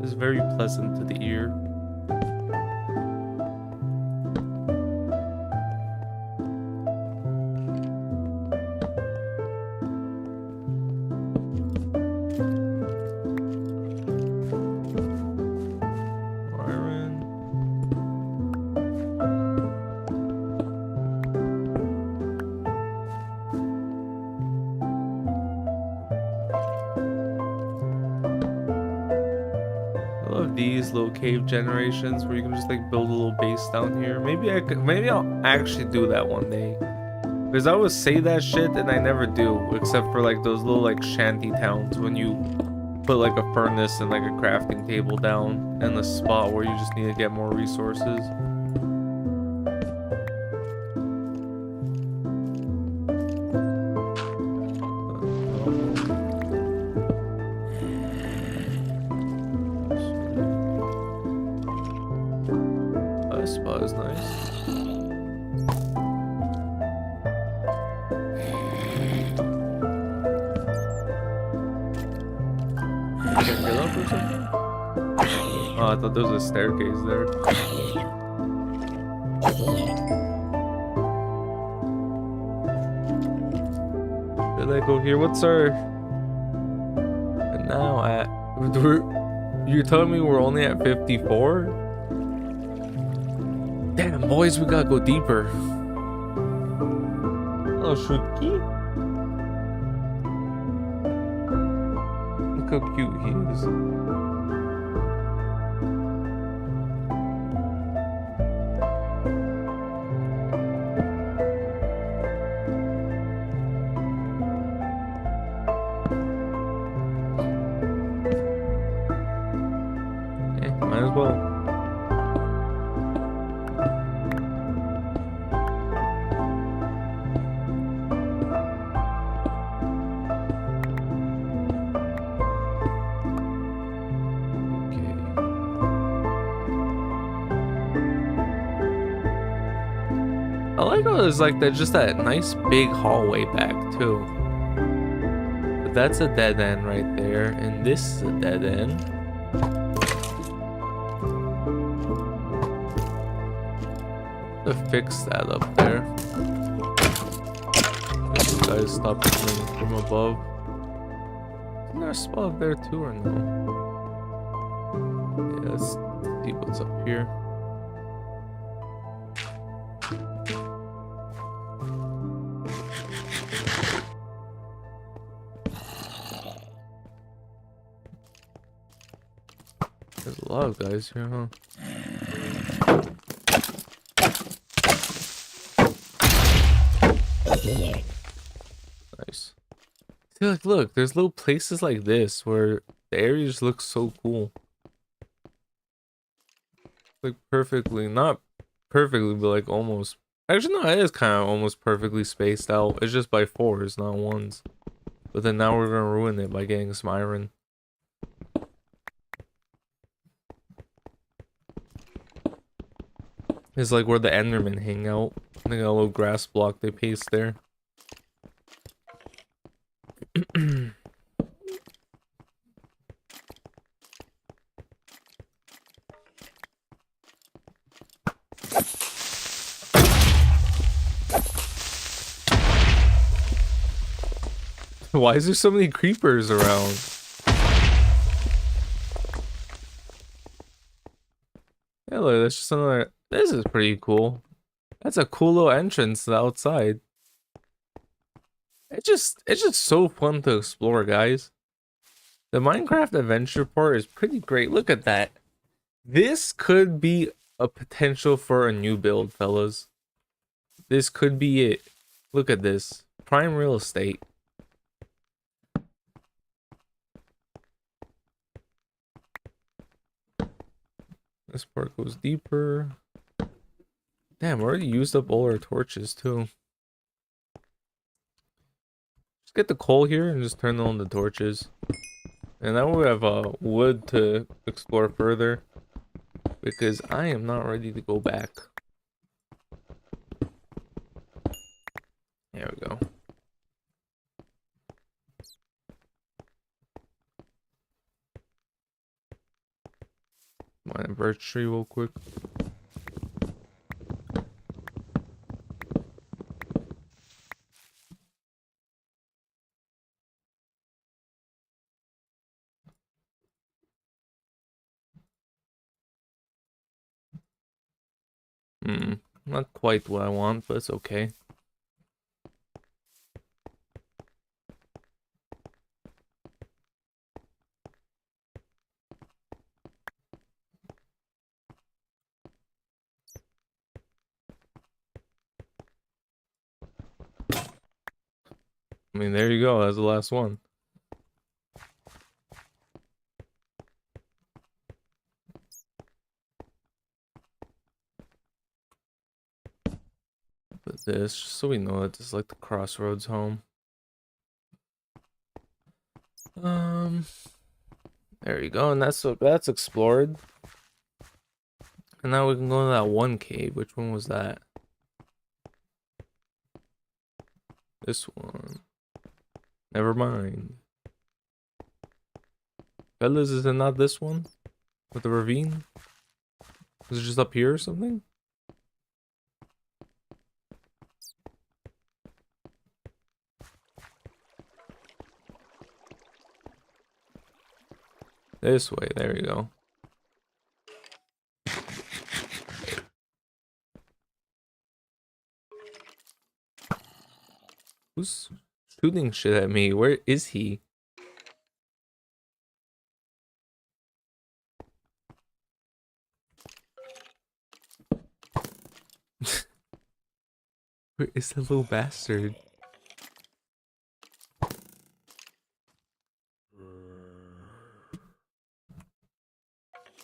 It's very pleasant to the ear. Little cave generations where you can just like build a little base down here. Maybe I'll actually do that one day, because I always say that shit and I never do, except for like those little like shanty towns when you put like a furnace and like a crafting table down in the spot where you just need to get more resources. There's a staircase there. Should I go here? What's our... And now at... You're telling me we're only at 54? Damn, boys, we gotta go deeper. Oh, Shutki? Look how cute he is. It's like that, just that nice big hallway back too. But that's a dead end right there, and this is a dead end. To fix that up there. These guys stop coming from above. Isn't there a spot up there too, or no? Yeah, let's see what's up here. There's a lot of guys here, huh? Nice. See, like, look, there's little places like this where the area just looks so cool. Like perfectly, not perfectly, but like almost Actually, no, it is kind of almost perfectly spaced out. It's just by fours, not ones. But then now we're gonna ruin it by getting some iron. It's like where the Endermen hang out. They got a little grass block they paste there. Why is there so many creepers around? Yeah, look, that's just another. This is pretty cool. That's a cool little entrance to the outside. It's just so fun to explore, guys. The Minecraft adventure part is pretty great. Look at that. This could be a potential for a new build, fellas. This could be it. Look at this. Prime real estate. This part goes deeper. Damn, we already used up all our torches too. Just get the coal here and just turn on the torches. And now we have wood to explore further. Because I am not ready to go back. There we go. Mine a birch tree real quick. Not quite what I want, but it's okay. I mean, there you go. That's the last one. Put this, just so we know that this is like the crossroads home. There you go, and that's explored. And now we can go to that one cave. Which one was that? This one. Never mind. Fellas, is it not this one? With the ravine? Is it just up here or something? This way, there you go. Who's shooting shit at me? Where is he? Where is that little bastard?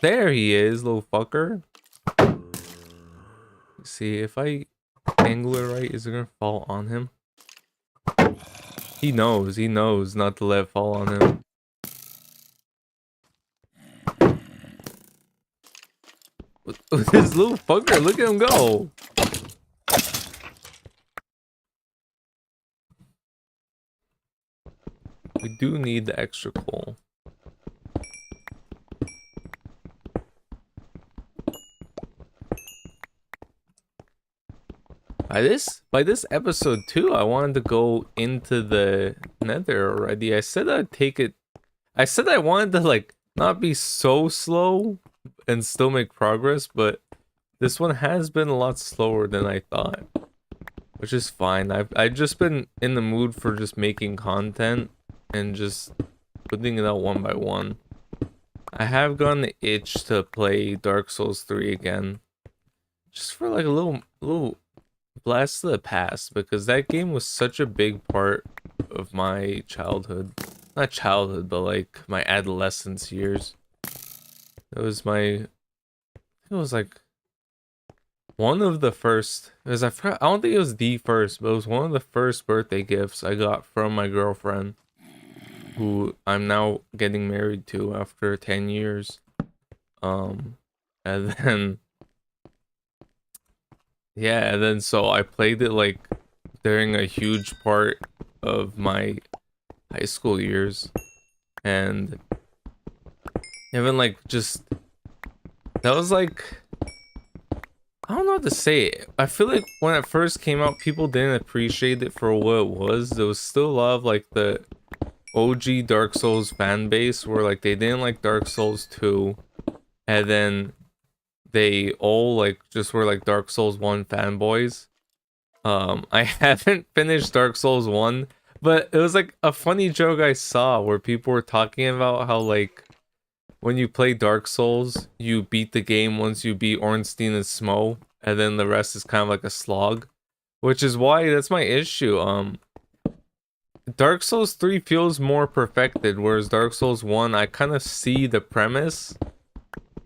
There he is, little fucker. See, if I angle it right, is it gonna fall on him? He knows not to let it fall on him. This little fucker, look at him go. We do need the extra coal. By this episode 2, I wanted to go into the nether already. I said I'd take it. I said I wanted to like not be so slow and still make progress, but this one has been a lot slower than I thought, which is fine. I've just been in the mood for just making content and just putting it out one by one. I have gotten the itch to play Dark Souls 3 again, just for like a little blast to the past, because that game was such a big part of my childhood. Not childhood, but like my adolescence years. It was like one of the first, because I don't think it was the first, but it was one of the first birthday gifts I got from my girlfriend, who I'm now getting married to after 10 years. And then, yeah, and then so I played it like during a huge part of my high school years. And even like just, that was like, I don't know what to say. I feel like when it first came out, people didn't appreciate it for what it was. There was still a lot of like the OG Dark Souls fan base where like they didn't like Dark Souls 2, and then they all like just were like Dark Souls 1 fanboys. I haven't finished Dark Souls 1, but it was like a funny joke I saw where people were talking about how like when you play Dark Souls, you beat the game once you beat Ornstein and Smo, and then the rest is kind of like a slog, which is why that's my issue. Dark Souls 3 feels more perfected, whereas Dark Souls 1, I kind of see the premise,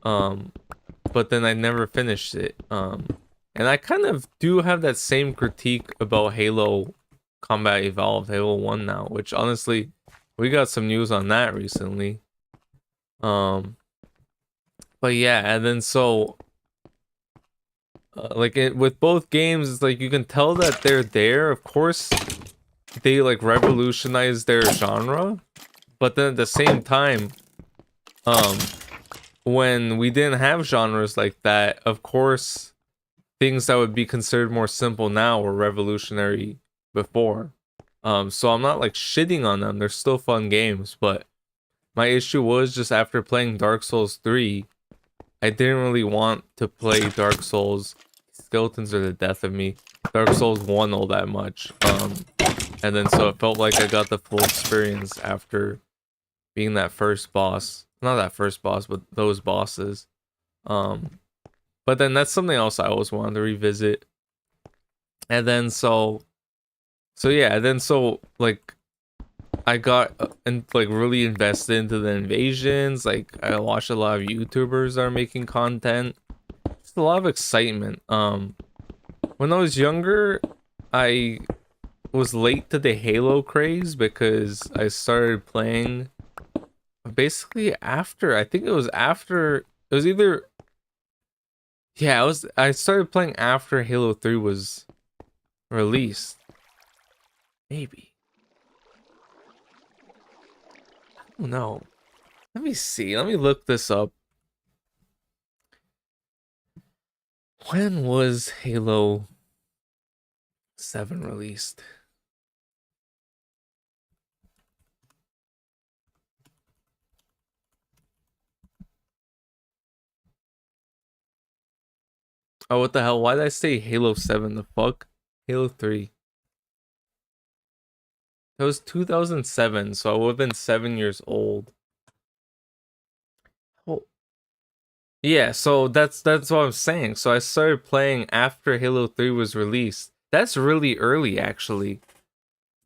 but then I never finished it. And I kind of do have that same critique about Halo Combat Evolved, Halo 1 now, which honestly, we got some news on that recently. But yeah, and then so like with both games, it's like you can tell that they're there. Of course, they like revolutionized their genre, but then at the same time, when we didn't have genres like that, of course, things that would be considered more simple now were revolutionary before. So I'm not like shitting on them. They're still fun games, but my issue was just after playing Dark Souls 3, I didn't really want to play Dark Souls. Skeletons are the death of me. Dark Souls 1 all that much. And then so it felt like I got the full experience after being that first boss. Not that first boss, but those bosses. But then that's something else I always wanted to revisit. And then so yeah, then so like I got and like really invested into the invasions. Like I watched a lot of YouTubers that are making content. Just a lot of excitement. When I was younger, I was late to the Halo craze because I started playing basically after. I think it was after. It was either. Yeah, I started playing after Halo 3 was released. Maybe. No. Let me see. Let me look this up. When was Halo 7 released? Oh, what the hell? Why did I say Halo 7? The fuck? Halo 3. That was 2007, so I would have been 7 years old. Oh. Yeah, so that's what I'm saying. So I started playing after Halo 3 was released. That's really early, actually.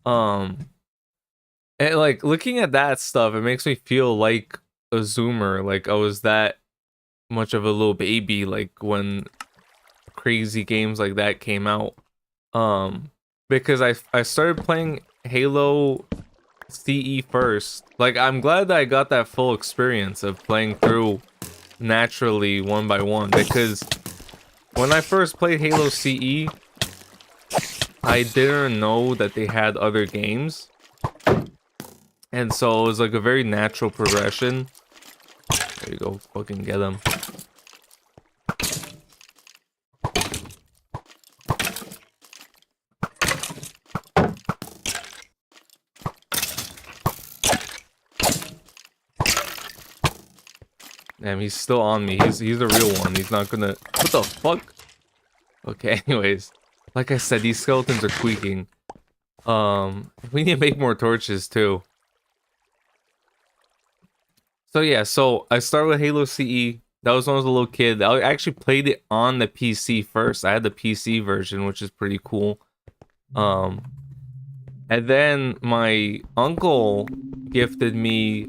And like looking at that stuff, it makes me feel like a zoomer. Like I was that much of a little baby, like when crazy games like that came out. Because I started playing Halo CE first. Like I'm glad that I got that full experience of playing through naturally one by one, because when I first played Halo CE, I didn't know that they had other games. And so it was like a very natural progression. There you go, fucking get him. Damn, he's still on me. He's a real one. He's not gonna. What the fuck? Okay, anyways. Like I said, these skeletons are tweaking. We need to make more torches too. So yeah, so I started with Halo CE. That was when I was a little kid. I actually played it on the PC first. I had the PC version, which is pretty cool. And then my uncle gifted me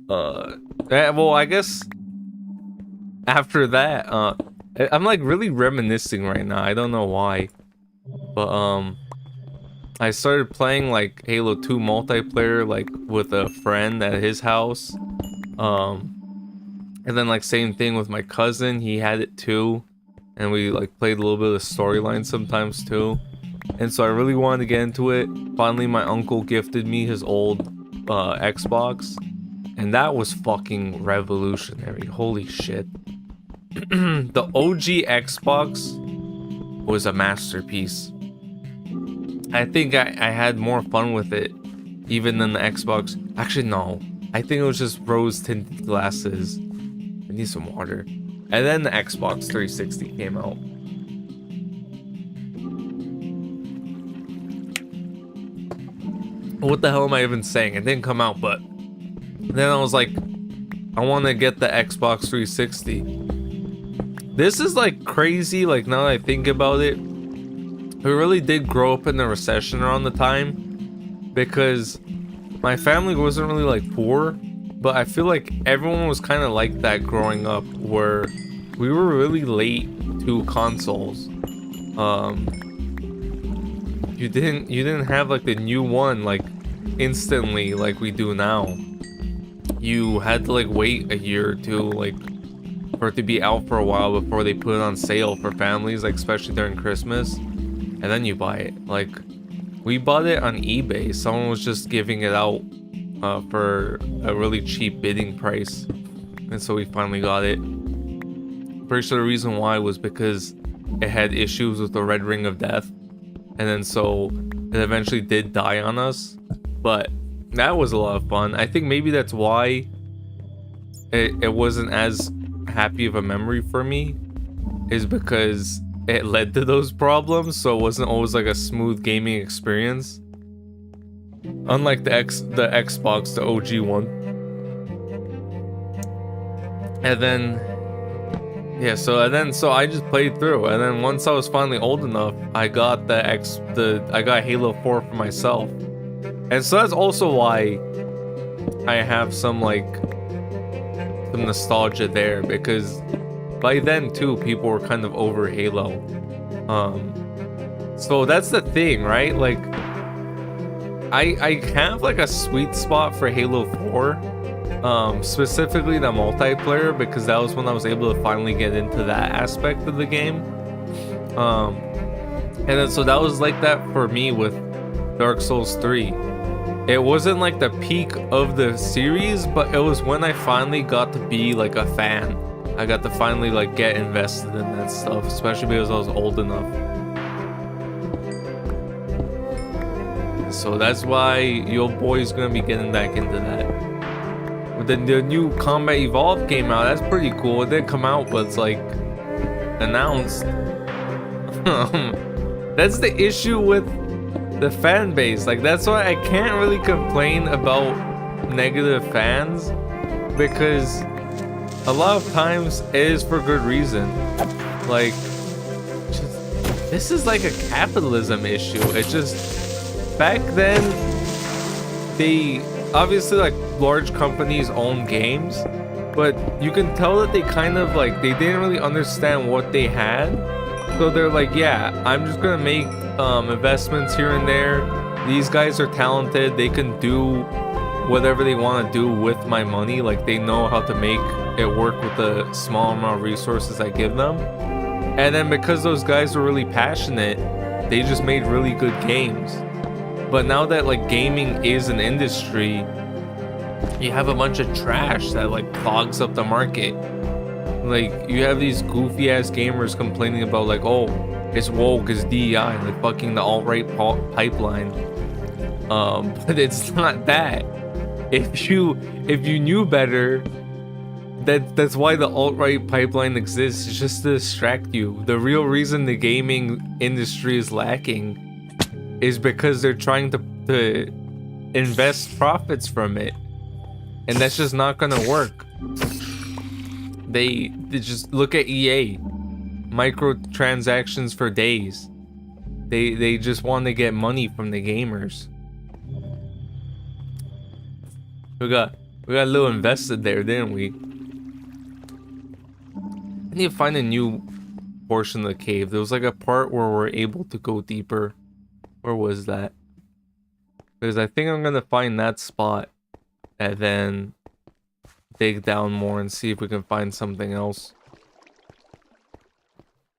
well, I guess after that, I'm like really reminiscing right now. I don't know why. But I started playing like Halo 2 multiplayer like with a friend at his house. And then like same thing with my cousin, he had it too. And we like played a little bit of storyline sometimes too. And so I really wanted to get into it. Finally my uncle gifted me his old Xbox. And that was fucking revolutionary. Holy shit. The OG Xbox was a masterpiece. I think I had more fun with it even than the Xbox. Actually, no. I think it was just rose tinted glasses. I need some water. And then the Xbox 360 came out. What the hell am I even saying? It didn't come out, but then I was like, I want to get the Xbox 360. This is like crazy, like now that I think about it. We really did grow up in the recession around the time because my family wasn't really like poor, but I feel like everyone was kind of like that growing up where we were really late to consoles. You didn't have like the new one like instantly like we do now. You had to like wait a year or two like for it to be out for a while before they put it on sale for families, like especially during Christmas, and then you buy it. Like we bought it on eBay. Someone was just giving it out for a really cheap bidding price, and so we finally got it. Pretty sure the reason why was because it had issues with the red ring of death, and then so it eventually did die on us. But that was a lot of fun. I think maybe that's why it wasn't as happy of a memory for me, is because it led to those problems, so it wasn't always like a smooth gaming experience. Unlike the Xbox, the OG one. And then so I just played through, and then once I was finally old enough, I got I got Halo 4 for myself. And so that's also why I have some nostalgia there, because by then too people were kind of over Halo. So that's the thing, right? Like I have like a sweet spot for Halo 4, specifically the multiplayer, because that was when I was able to finally get into that aspect of the game. And then so that was like that for me with Dark Souls 3. It wasn't like the peak of the series, but it was when I finally got to be like a fan. I got to finally like get invested in that stuff, especially because I was old enough. So that's why your boy's gonna be getting back into that. But then the new Combat Evolved came out. That's pretty cool. It didn't come out, but it's like announced. That's the issue with the fan base. Like that's why I can't really complain about negative fans, because a lot of times it is for good reason. Like this is like a capitalism issue. It's just back then they obviously like large companies own games, but you can tell that they kind of like they didn't really understand what they had. So they're like, yeah, I'm just gonna make investments here and there. These guys are talented. They can do whatever they want to do with my money. Like they know how to make it work with the small amount of resources I give them. And then because those guys were really passionate, they just made really good games. But now that like gaming is an industry, you have a bunch of trash that like clogs up the market. Like you have these goofy ass gamers complaining about like, oh, it's woke, it's DEI, like fucking the alt-right pipeline. But it's not that. If you knew better, that's why the alt-right pipeline exists. It's just to distract you. The real reason the gaming industry is lacking is because they're trying to invest profits from it, and that's just not gonna work. They just look at EA, microtransactions for days. They just want to get money from the gamers. We got a little invested there, didn't we? I need to find a new portion of the cave. There was like a part where we're able to go deeper. Where was that? Because I think I'm gonna find that spot and then dig down more and see if we can find something else.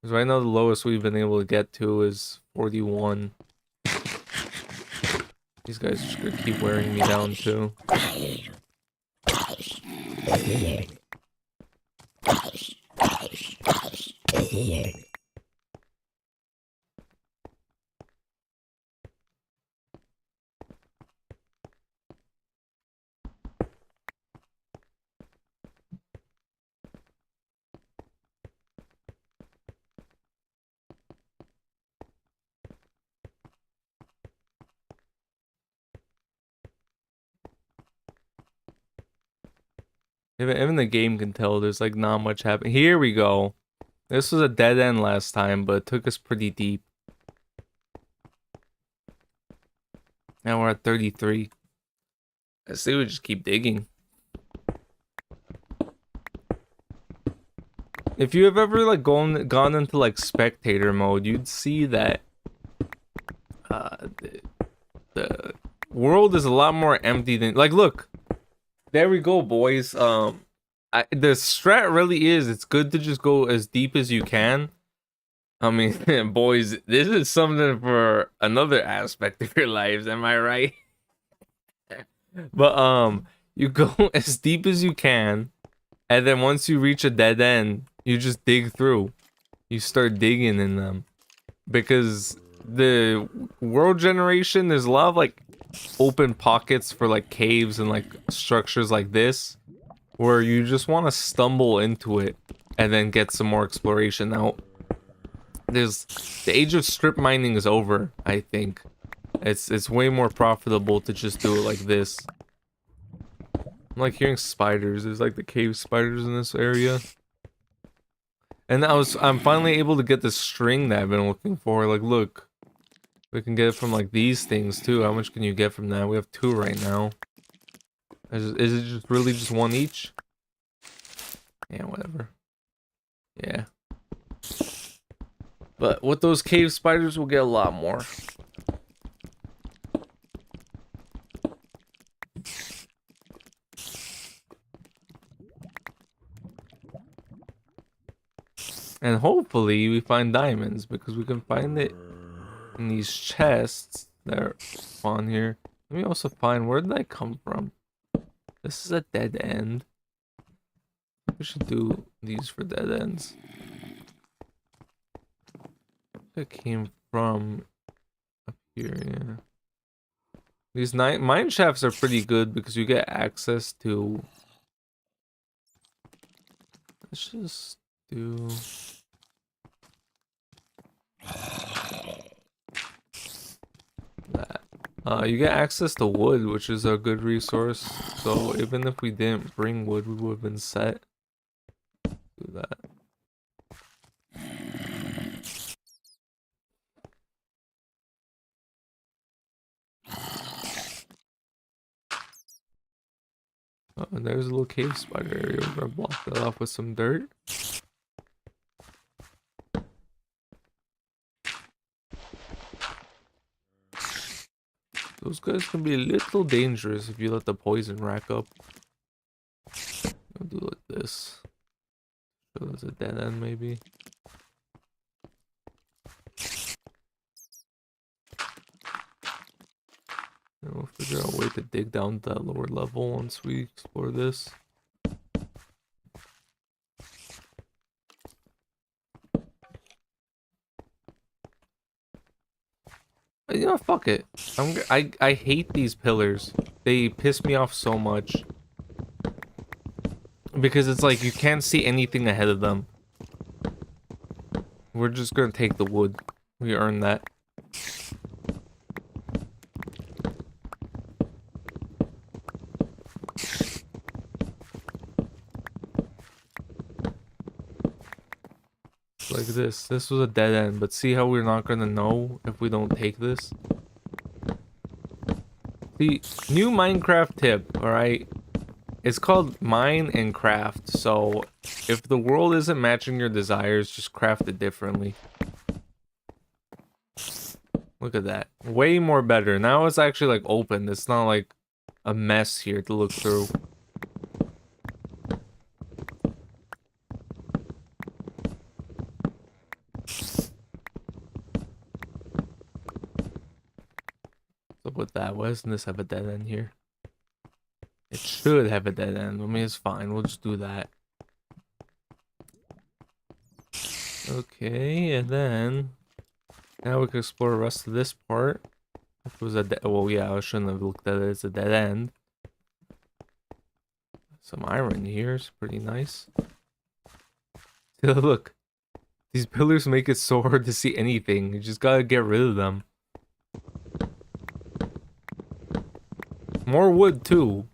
Because right now the lowest we've been able to get to is 41. These guys are just gonna keep wearing me down too. Even the game can tell there's like not much happening. Here we go. This was a dead end last time, but it took us pretty deep. Now we're at 33. I say we just keep digging. If you have ever like gone into like spectator mode, you'd see that the world is a lot more empty than like look. There we go, boys. The strat really is it's good to just go as deep as you can. I mean, boys, this is something for another aspect of your lives, am I right? But you go as deep as you can, and then once you reach a dead end, you just dig through. You start digging in them. Because the world generation, there's a lot of like open pockets for like caves and like structures like this where you just want to stumble into it and then get some more exploration. Now the age of strip mining is over. I think it's way more profitable to just do it like this. I'm like hearing spiders. There's like the cave spiders in this area. And I'm finally able to get the string that I've been looking for. Like look, we can get it from like these things too. How much can you get from that? We have 2 right now. Is it just really just 1 each? Yeah, whatever. Yeah. But with those cave spiders, we'll get a lot more. And hopefully we find diamonds because we can find it in these chests that are on here. Let me also find, where did I come from? This is a dead end. We should do these for dead ends. It came from up here, yeah. These mine shafts are pretty good because you get access to... Let's just do... that. You get access to wood, which is a good resource. So even if we didn't bring wood, we would have been set. Do that. Oh, and there's a little cave spider area. We're gonna block that off with some dirt. Those guys can be a little dangerous if you let the poison rack up. I'll do like this. So there's a dead end maybe. And we'll figure out a way to dig down to that lower level once we explore this. You know, fuck it. I hate these pillars. They piss me off so much. Because it's like you can't see anything ahead of them. We're just gonna take the wood. We earned that. Like this. This was a dead end, but see how we're not gonna know if we don't take this? The new Minecraft tip, alright? It's called mine and craft. So if the world isn't matching your desires, just craft it differently. Look at that. Way more better. Now it's actually like open. It's not like a mess here to look through. So with that, why doesn't this have a dead end here? It should have a dead end. I mean, it's fine. We'll just do that. Okay, and then now we can explore the rest of this part. If it was a well, yeah, I shouldn't have looked at it as a dead end. Some iron here is pretty nice. Look, these pillars make it so hard to see anything. You just gotta get rid of them. More wood too.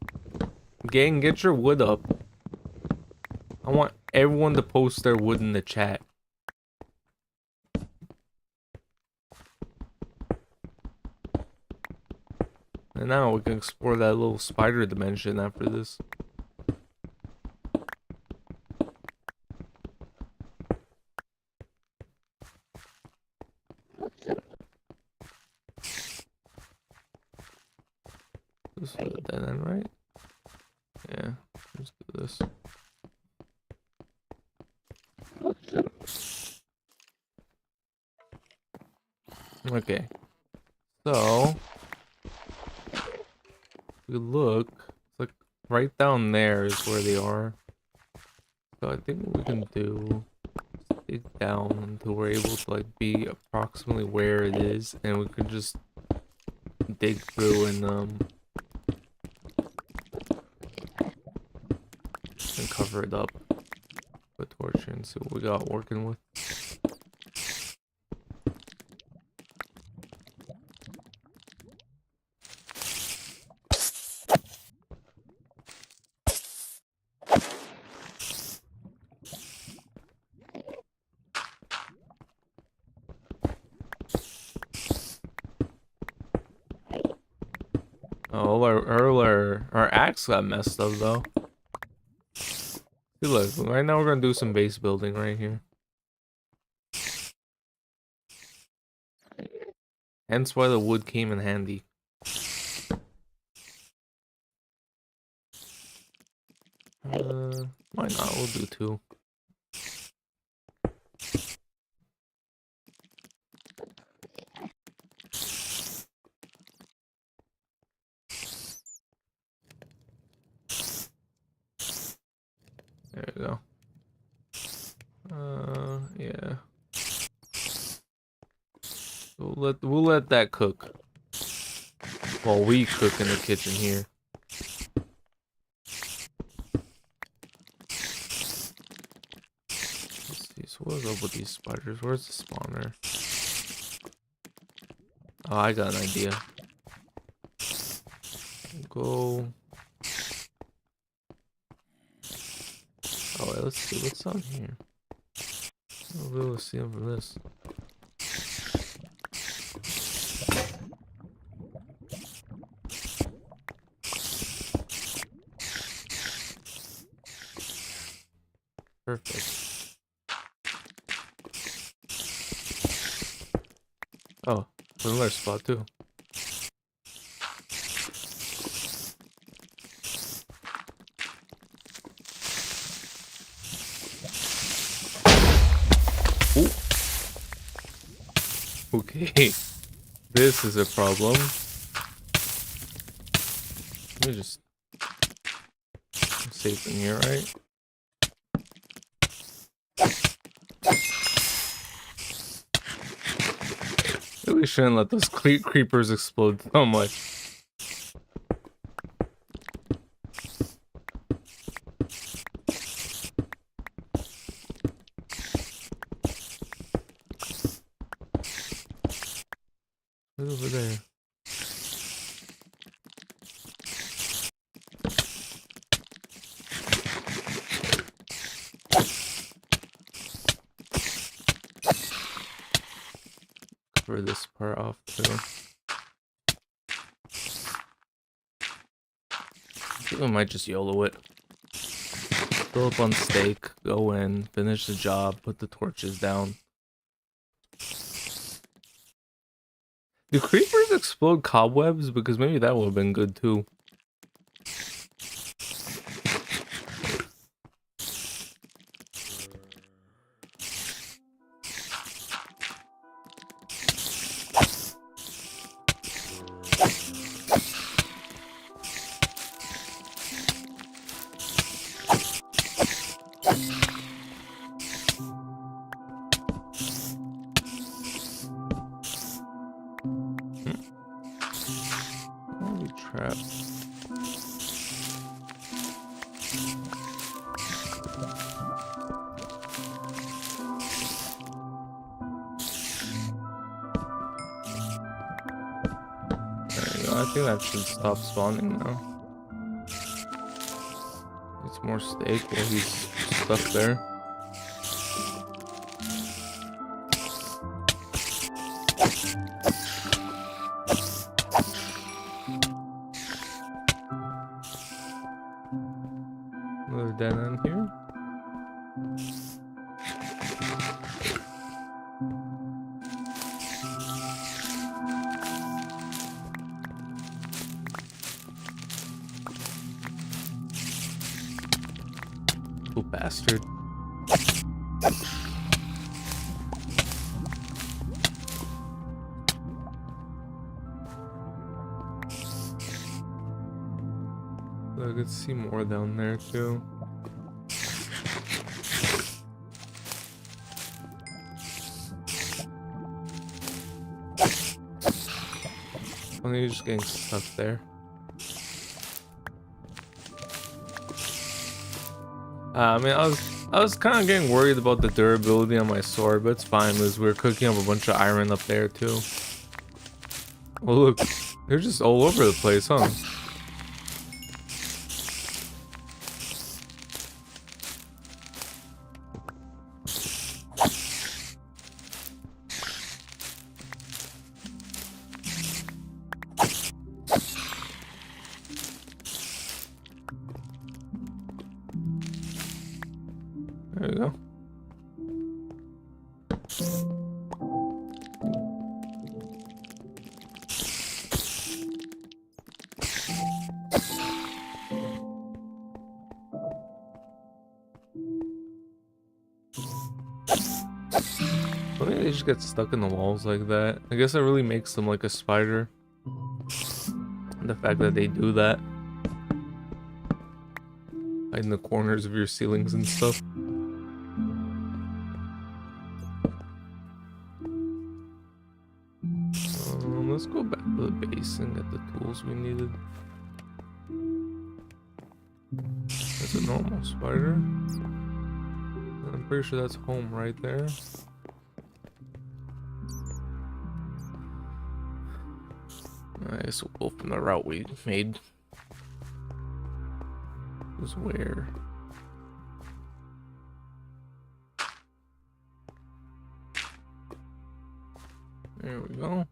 Gang, get your wood up. I want everyone to post their wood in the chat. And now we can explore that little spider dimension after this. This is the dead end, right? Yeah, let's do this. Okay, so we look, it's like right down there is where they are. So I think what we can do is dig down until we're able to like be approximately where it is, and we can just dig through and cover it up. Put torch in, see what we got working with. Oh, our axe got messed up though. See, look, right now we're gonna do some base building right here. Hence why the wood came in handy. Why not? We'll do two. There you go. Yeah. We'll let that cook while we cook in the kitchen here. Let's see. So what's up with these spiders? Where's the spawner? Oh, I got an idea. Go. Oh, let's see what's on here. We'll be able to see over this. Perfect. Oh, another spot too. Ooh. Okay, this is a problem. Let me just save in here, right? We shouldn't let those creepers explode so much. Look over there. Cover this part off too. We might just YOLO it. Fill up on steak, go in, finish the job, put the torches down. Do creepers explode cobwebs? Because maybe that would have been good too. Trap. There you go. I think that should stop spawning now. It's more steak while he's stuck there. Another dead end here. You bastard. I could see more down there too. I think he's just getting stuck there. I mean, I was kind of getting worried about the durability on my sword, but it's fine because we're cooking up a bunch of iron up there too. Oh look, they're just all over the place, huh? There you go. I think they just get stuck in the walls like that. I guess that really makes them like a spider. The fact that they do that. Hide in the corners of your ceilings and stuff. Let's go back to the base and get the tools we needed. That's a normal spider. I'm pretty sure that's home right there. I guess we'll go from the route we made. Was where? There we go.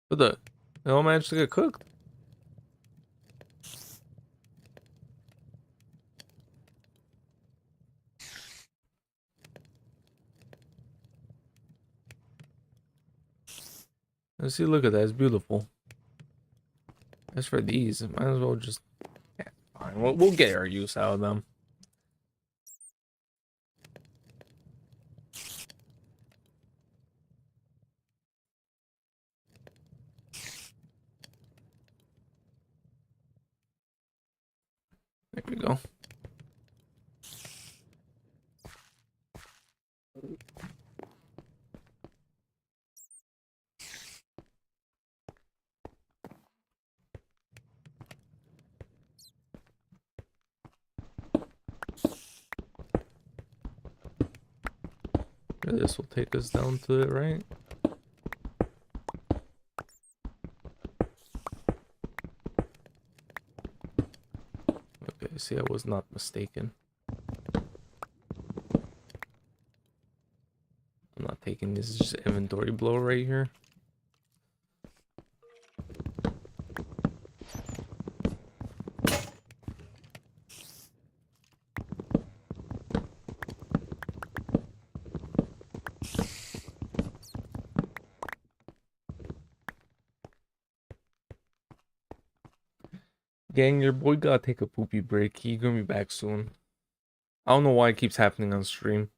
But they all managed to get cooked. Let's see, look at that, it's beautiful. As for these, might as well just, yeah, fine. We'll get our use out of them. There we go. This will take us down to it, right? Okay, see, I was not mistaken. taking this just inventory blow right here. Gang, your boy gotta take a poopy break. He gonna be back soon. I don't know why it keeps happening on stream.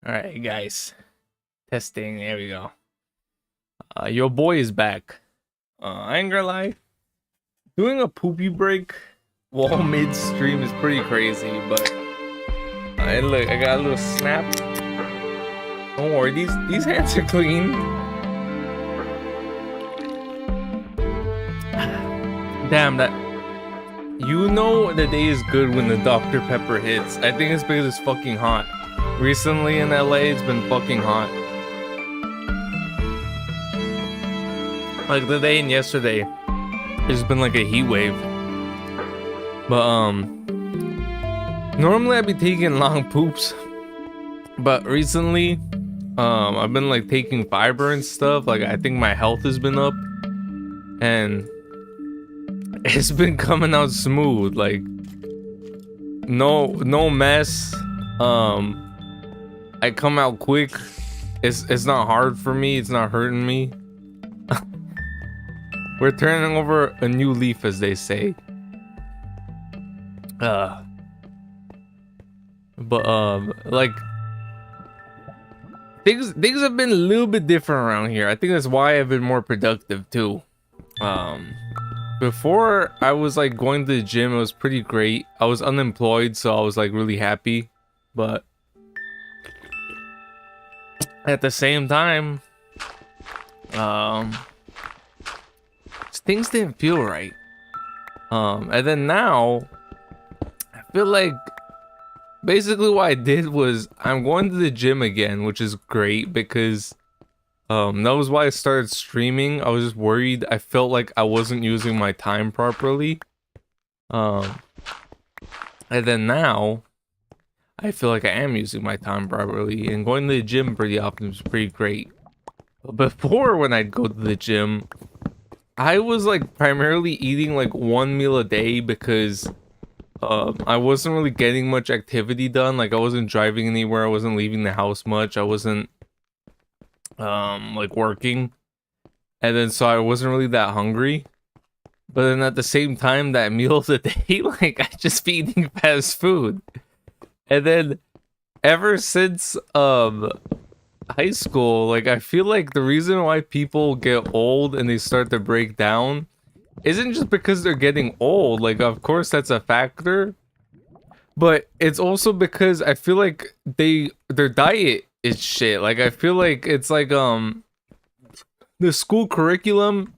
All right, guys. Testing. There we go. Your boy is back. I ain't gonna lie. Doing a poopy break while midstream is pretty crazy, but look, I got a little snap. Don't worry, these hands are clean. Damn, that. You know the day is good when the Dr. Pepper hits. I think it's because it's fucking hot. Recently in LA, it's been fucking hot. Like today and yesterday, there's been like a heat wave. But normally I'd be taking long poops, but recently, I've been like taking fiber and stuff. Like I think my health has been up, and it's been coming out smooth. Like no mess. I come out quick. It's not hard for me. It's not hurting me. We're turning over a new leaf, as they say. Like things have been a little bit different around here. I think that's why I've been more productive too. Before I was like going to the gym, it was pretty great. I was unemployed, so I was like really happy, but at the same time, things didn't feel right. And then now I feel like basically what I did was I'm going to the gym again, which is great because that was why I started streaming. I was just worried. I felt like I wasn't using my time properly. And then now I feel like I am using my time properly, and going to the gym pretty often is pretty great. But before, when I'd go to the gym, I was like primarily eating like one meal a day because I wasn't really getting much activity done. Like I wasn't driving anywhere, I wasn't leaving the house much, I wasn't like working, and then so I wasn't really that hungry. But then at the same time, that meals a day, like I just be eating fast food. And then ever since high school, like I feel like the reason why people get old and they start to break down isn't just because they're getting old. Like of course that's a factor, but it's also because I feel like their diet is shit. Like I feel like it's like the school curriculum,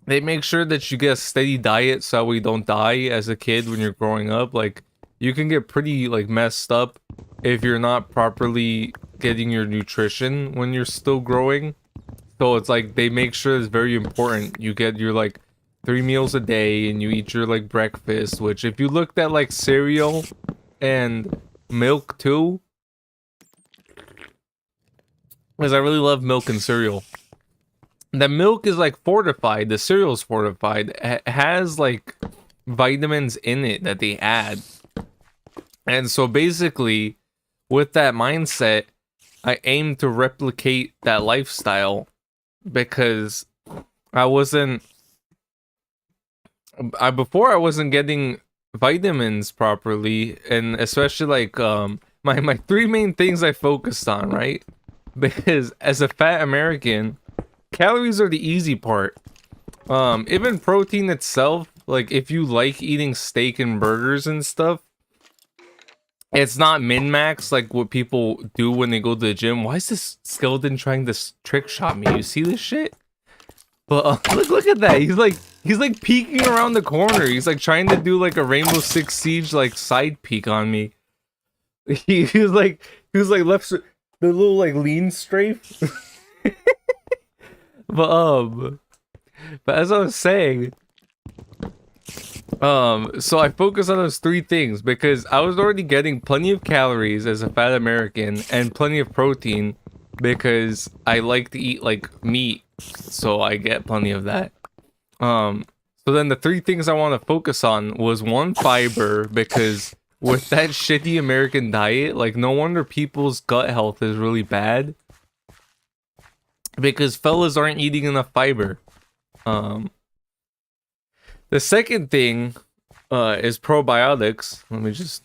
they make sure that you get a steady diet so we don't die as a kid when you're growing up. Like you can get pretty like messed up if you're not properly getting your nutrition when you're still growing. So it's like they make sure it's very important you get your like 3 meals a day and you eat your like breakfast, which if you looked at like cereal and milk too, because I really love milk and cereal. The milk is like fortified, the cereal's fortified, it has like vitamins in it that they add. And so basically with that mindset, I aim to replicate that lifestyle because before I wasn't getting vitamins properly, and especially like my 3 main things I focused on, right? Because as a fat American, calories are the easy part. Even protein itself, like if you like eating steak and burgers and stuff, it's not min-max like what people do when they go to the gym. Why is this skeleton trying to trick shot me? You see this shit? But look at that. He's like peeking around the corner. He's like trying to do like a Rainbow Six Siege like side peek on me. He was like left the little like lean strafe. But as I was saying, so I focus on those 3 things because I was already getting plenty of calories as a fat American and plenty of protein because I like to eat like meat, so I get plenty of that. So then the 3 things I want to focus on was 1, fiber, because with that shitty American diet, like no wonder people's gut health is really bad because fellas aren't eating enough fiber. The second thing is probiotics. Let me just...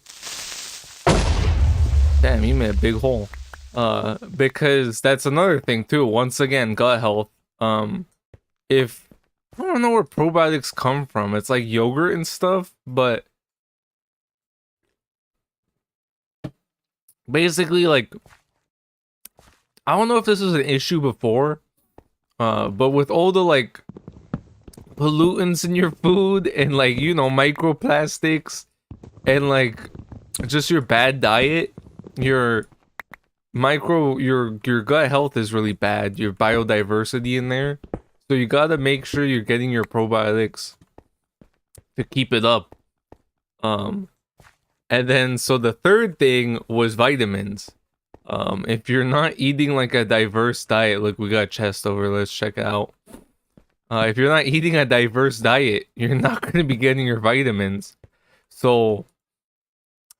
Damn, you made a big hole. Because that's another thing too. Once again, gut health. If I don't know where probiotics come from, it's like yogurt and stuff, but basically, like, I don't know if this was an issue before, but with all the like pollutants in your food and like microplastics and like just your bad diet, your your gut health is really bad. Your biodiversity in there, so you gotta make sure you're getting your probiotics to keep it up. Um, and then so the third thing was vitamins. If you're not eating like a diverse diet, look, we got chest over. Let's check it out. If you're not eating a diverse diet, you're not going to be getting your vitamins. So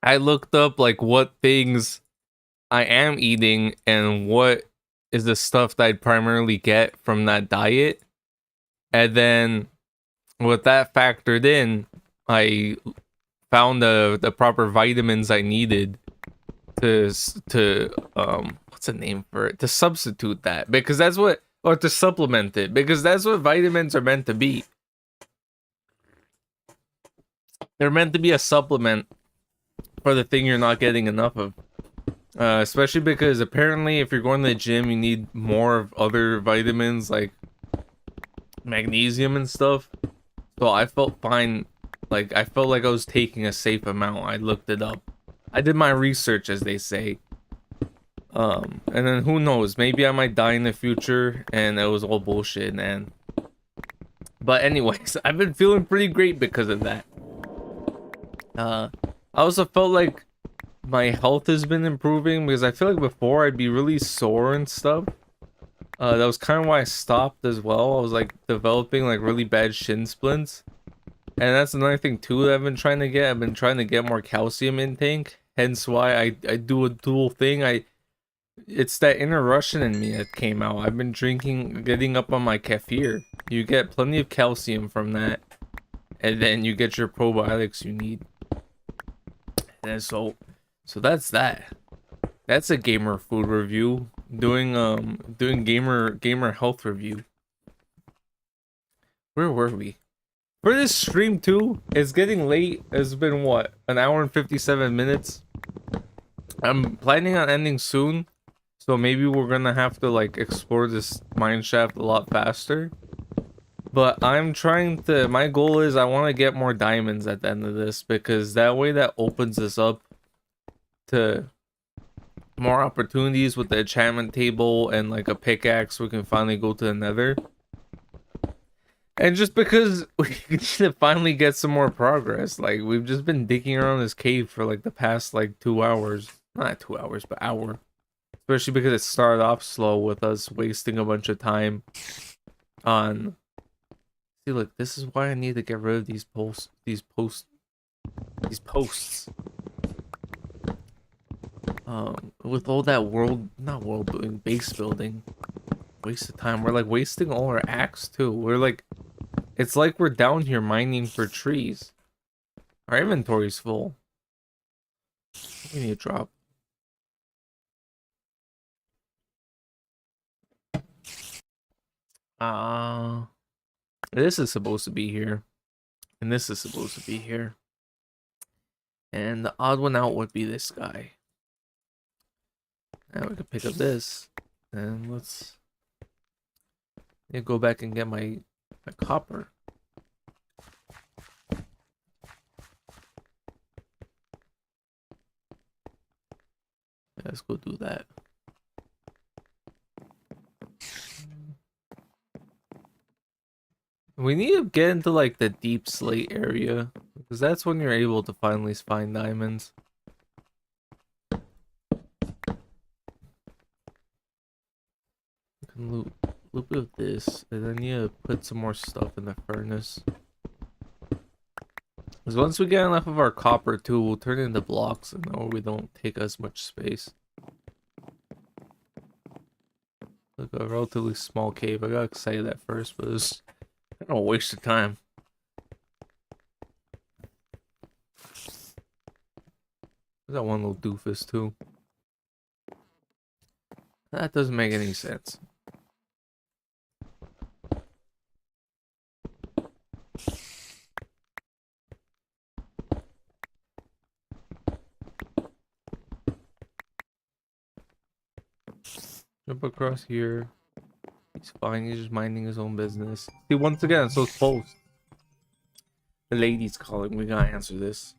I looked up like what things I am eating and what is the stuff that I'd primarily get from that diet. And then with that factored in, I found the proper vitamins I needed to what's the name for it? To substitute that, because that's what, or to supplement it, because that's what vitamins are meant to be. They're meant to be a supplement for the thing you're not getting enough of. Especially because apparently if you're going to the gym, you need more of other vitamins like magnesium and stuff. So I felt fine. Like, I felt like I was taking a safe amount. I looked it up. I did my research, as they say. And then who knows? Maybe I might die in the future and it was all bullshit, man. But anyways, I've been feeling pretty great because of that. I also felt like my health has been improving because I feel like before I'd be really sore and stuff. That was kind of why I stopped as well. I was like developing like really bad shin splints. And that's another thing too that I've been trying to get. I've been trying to get more calcium intake. Hence why I do a dual thing. It's that inner Russian in me that came out. I've been getting up on my kefir. You get plenty of calcium from that. And then you get your probiotics you need. And so that's that. That's a gamer food review. Doing gamer health review. Where were we? For this stream too, it's getting late. It's been what, an hour and 57 minutes. I'm planning on ending soon, so maybe we're gonna have to like explore this mine shaft a lot faster. But I'm trying to, my goal is I want to get more diamonds at the end of this, because that way that opens us up to more opportunities with the enchantment table and like a pickaxe. We can finally go to the nether. And just because we need to finally get some more progress. Like, we've just been digging around this cave for like the past like 2 hours. Not 2 hours, but hour. Especially because it started off slow with us wasting a bunch of time on... See, look, this is why I need to get rid of these posts. With all that not world building, base building. Waste of time. We're like wasting all our axe too. We're like, it's like we're down here mining for trees. Our inventory's full. We need a drop. This is supposed to be here. And this is supposed to be here. And the odd one out would be this guy. Now we can pick up this. And let's go back and get my copper. Let's go do that. We need to get into like the deep slate area, because that's when you're able to finally find diamonds. You can loot with this, and then you put some more stuff in the furnace. Because once we get enough of our copper too, we'll turn it into blocks, and now we don't take as much space. Look, a relatively small cave. I got excited at first, but it's kind of a waste of time. There's that one little doofus too. That doesn't make any sense. Jump across here. He's fine. He's just minding his own business. See, once again, so it's post. The lady's calling. We gotta answer this.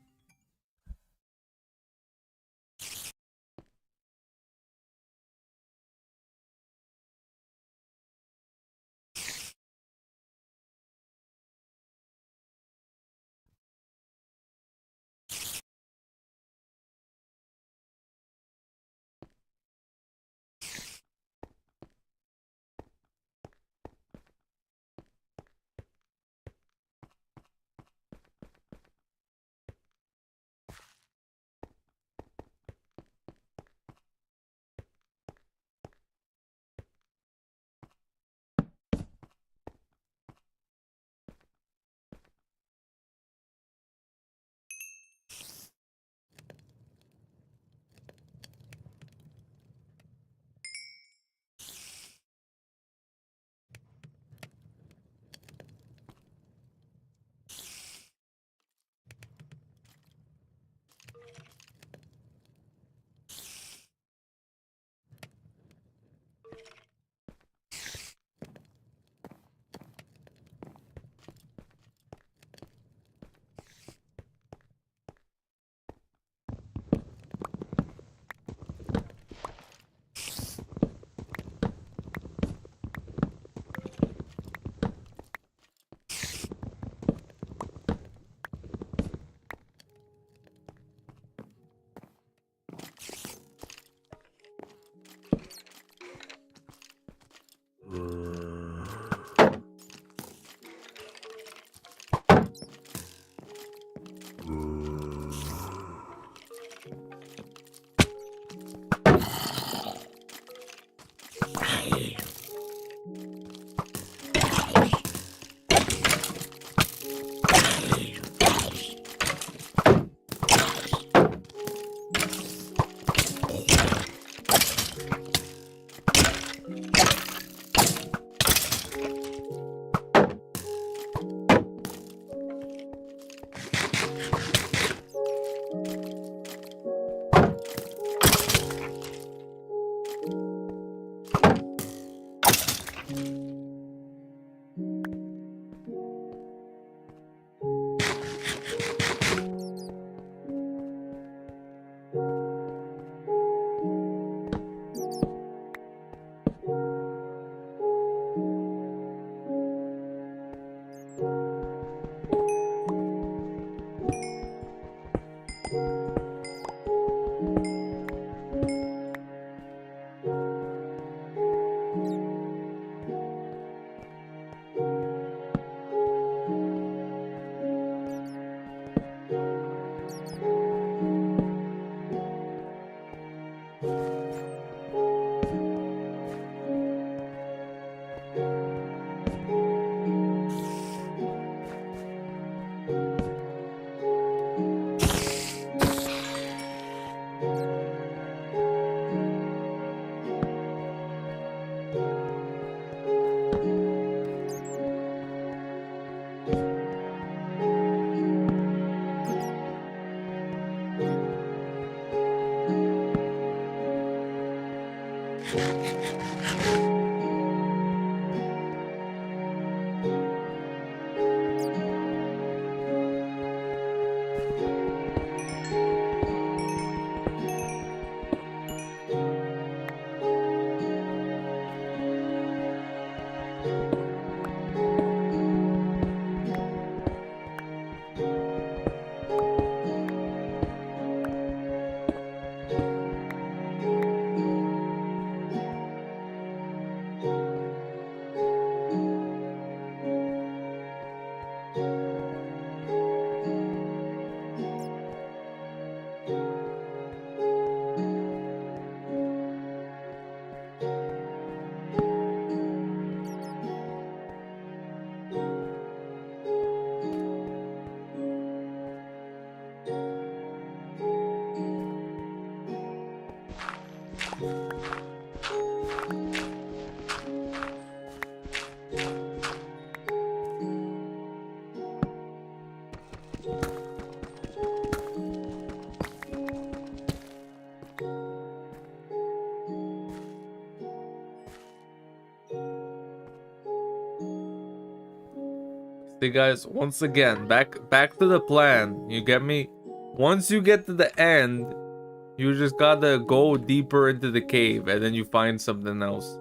Okay, guys, once again, back to the plan. You get me? Once you get to the end, you just gotta go deeper into the cave and then you find something else.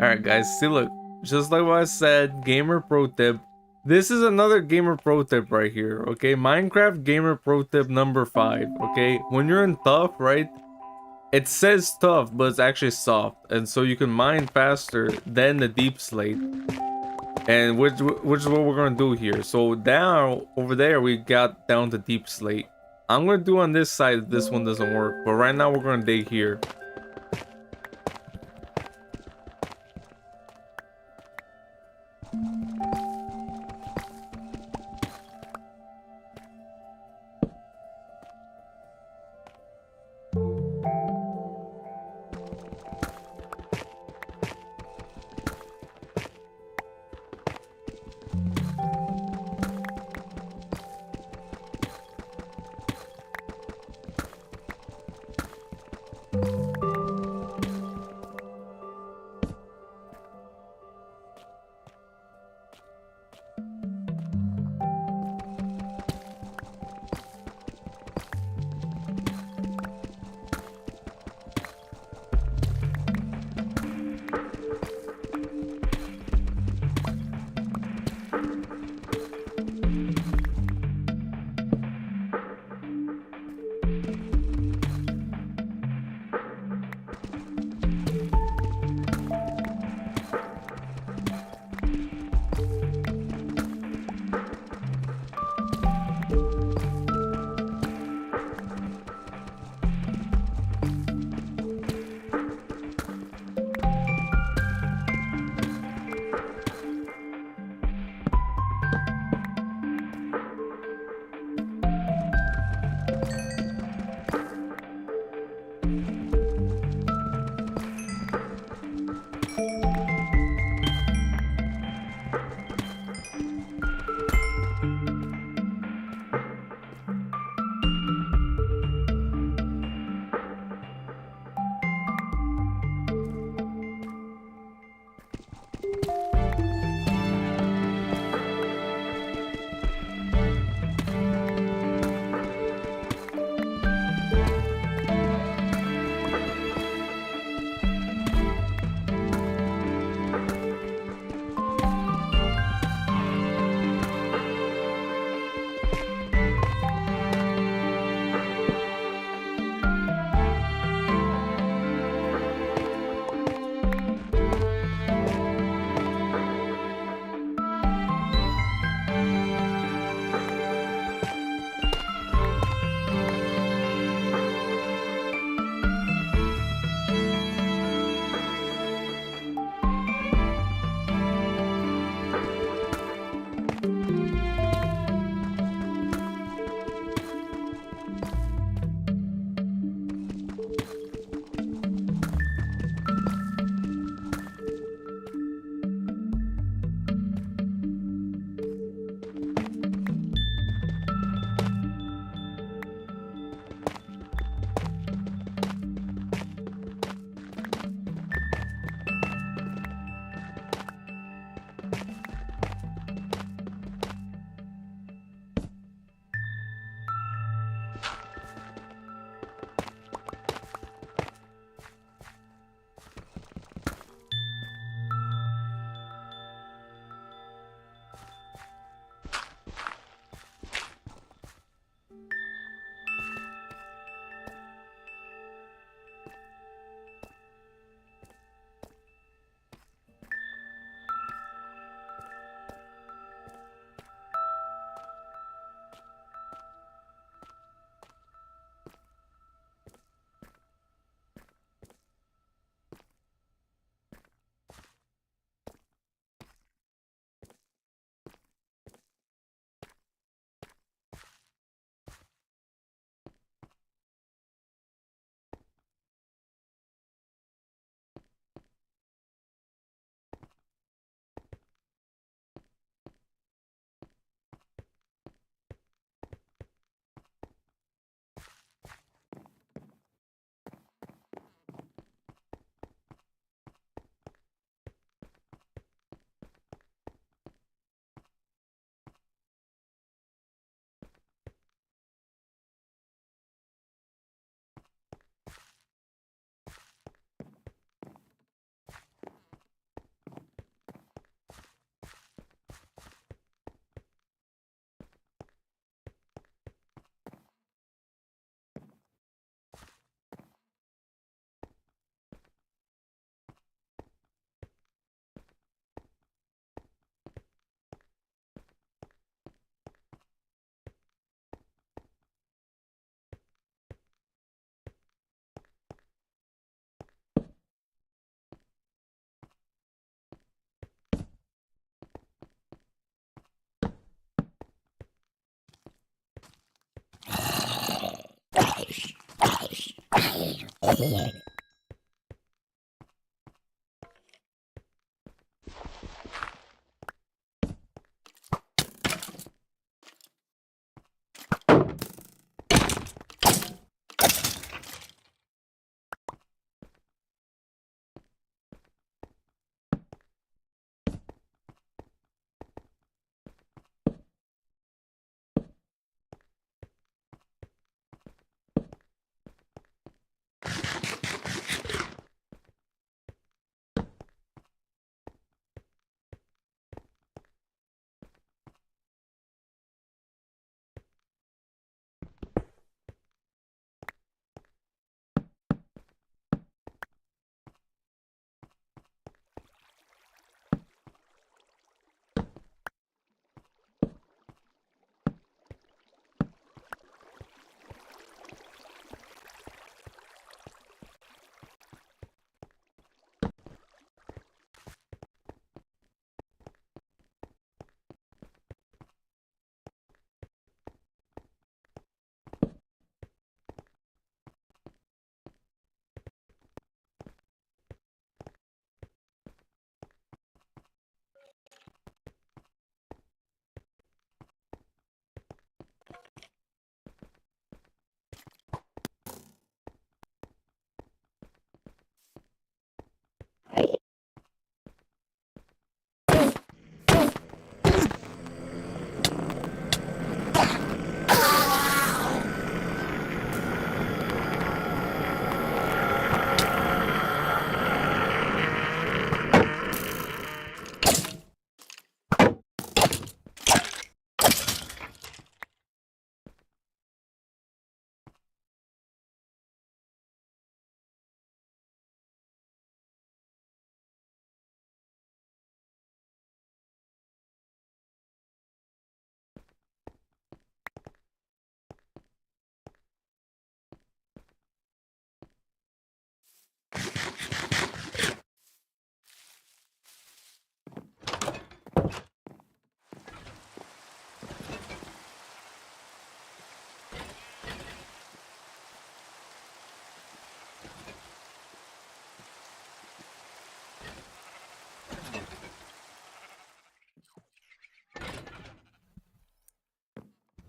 Alright guys, see look, just like what I said, gamer pro tip. This is another gamer pro tip right here, okay? Minecraft gamer pro tip number 5, okay? When you're in tough, right? It says tough, but it's actually soft. And so you can mine faster than the deep slate. And which is what we're gonna do here. So down over there we got down to deep slate. I'm gonna do on this side if this one doesn't work. But right now we're gonna dig here.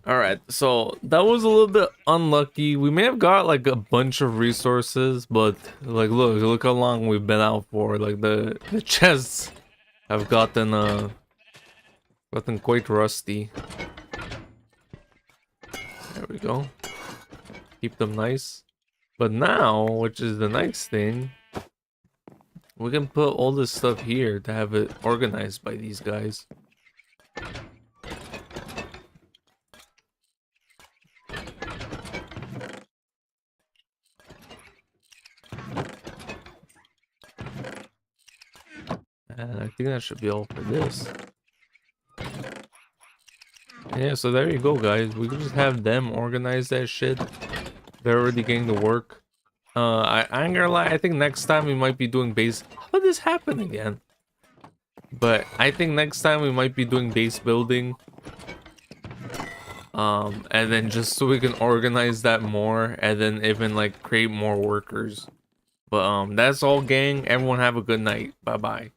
All right, so that was a little bit unlucky. We may have got like a bunch of resources, but like look how long we've been out for. Like the chests have gotten quite rusty. There we go. Keep them nice. But now, which is the next thing, we can put all this stuff here to have it organized by these guys. And I think that should be all for this. Yeah, so there you go, guys. We can just have them organize that shit. They're already getting to work. I ain't gonna lie, I think next time we might be doing base... How did this happen again? But I think next time we might be doing base building. And then just so we can organize that more, and then even like create more workers. But that's all, gang. Everyone have a good night. Bye bye.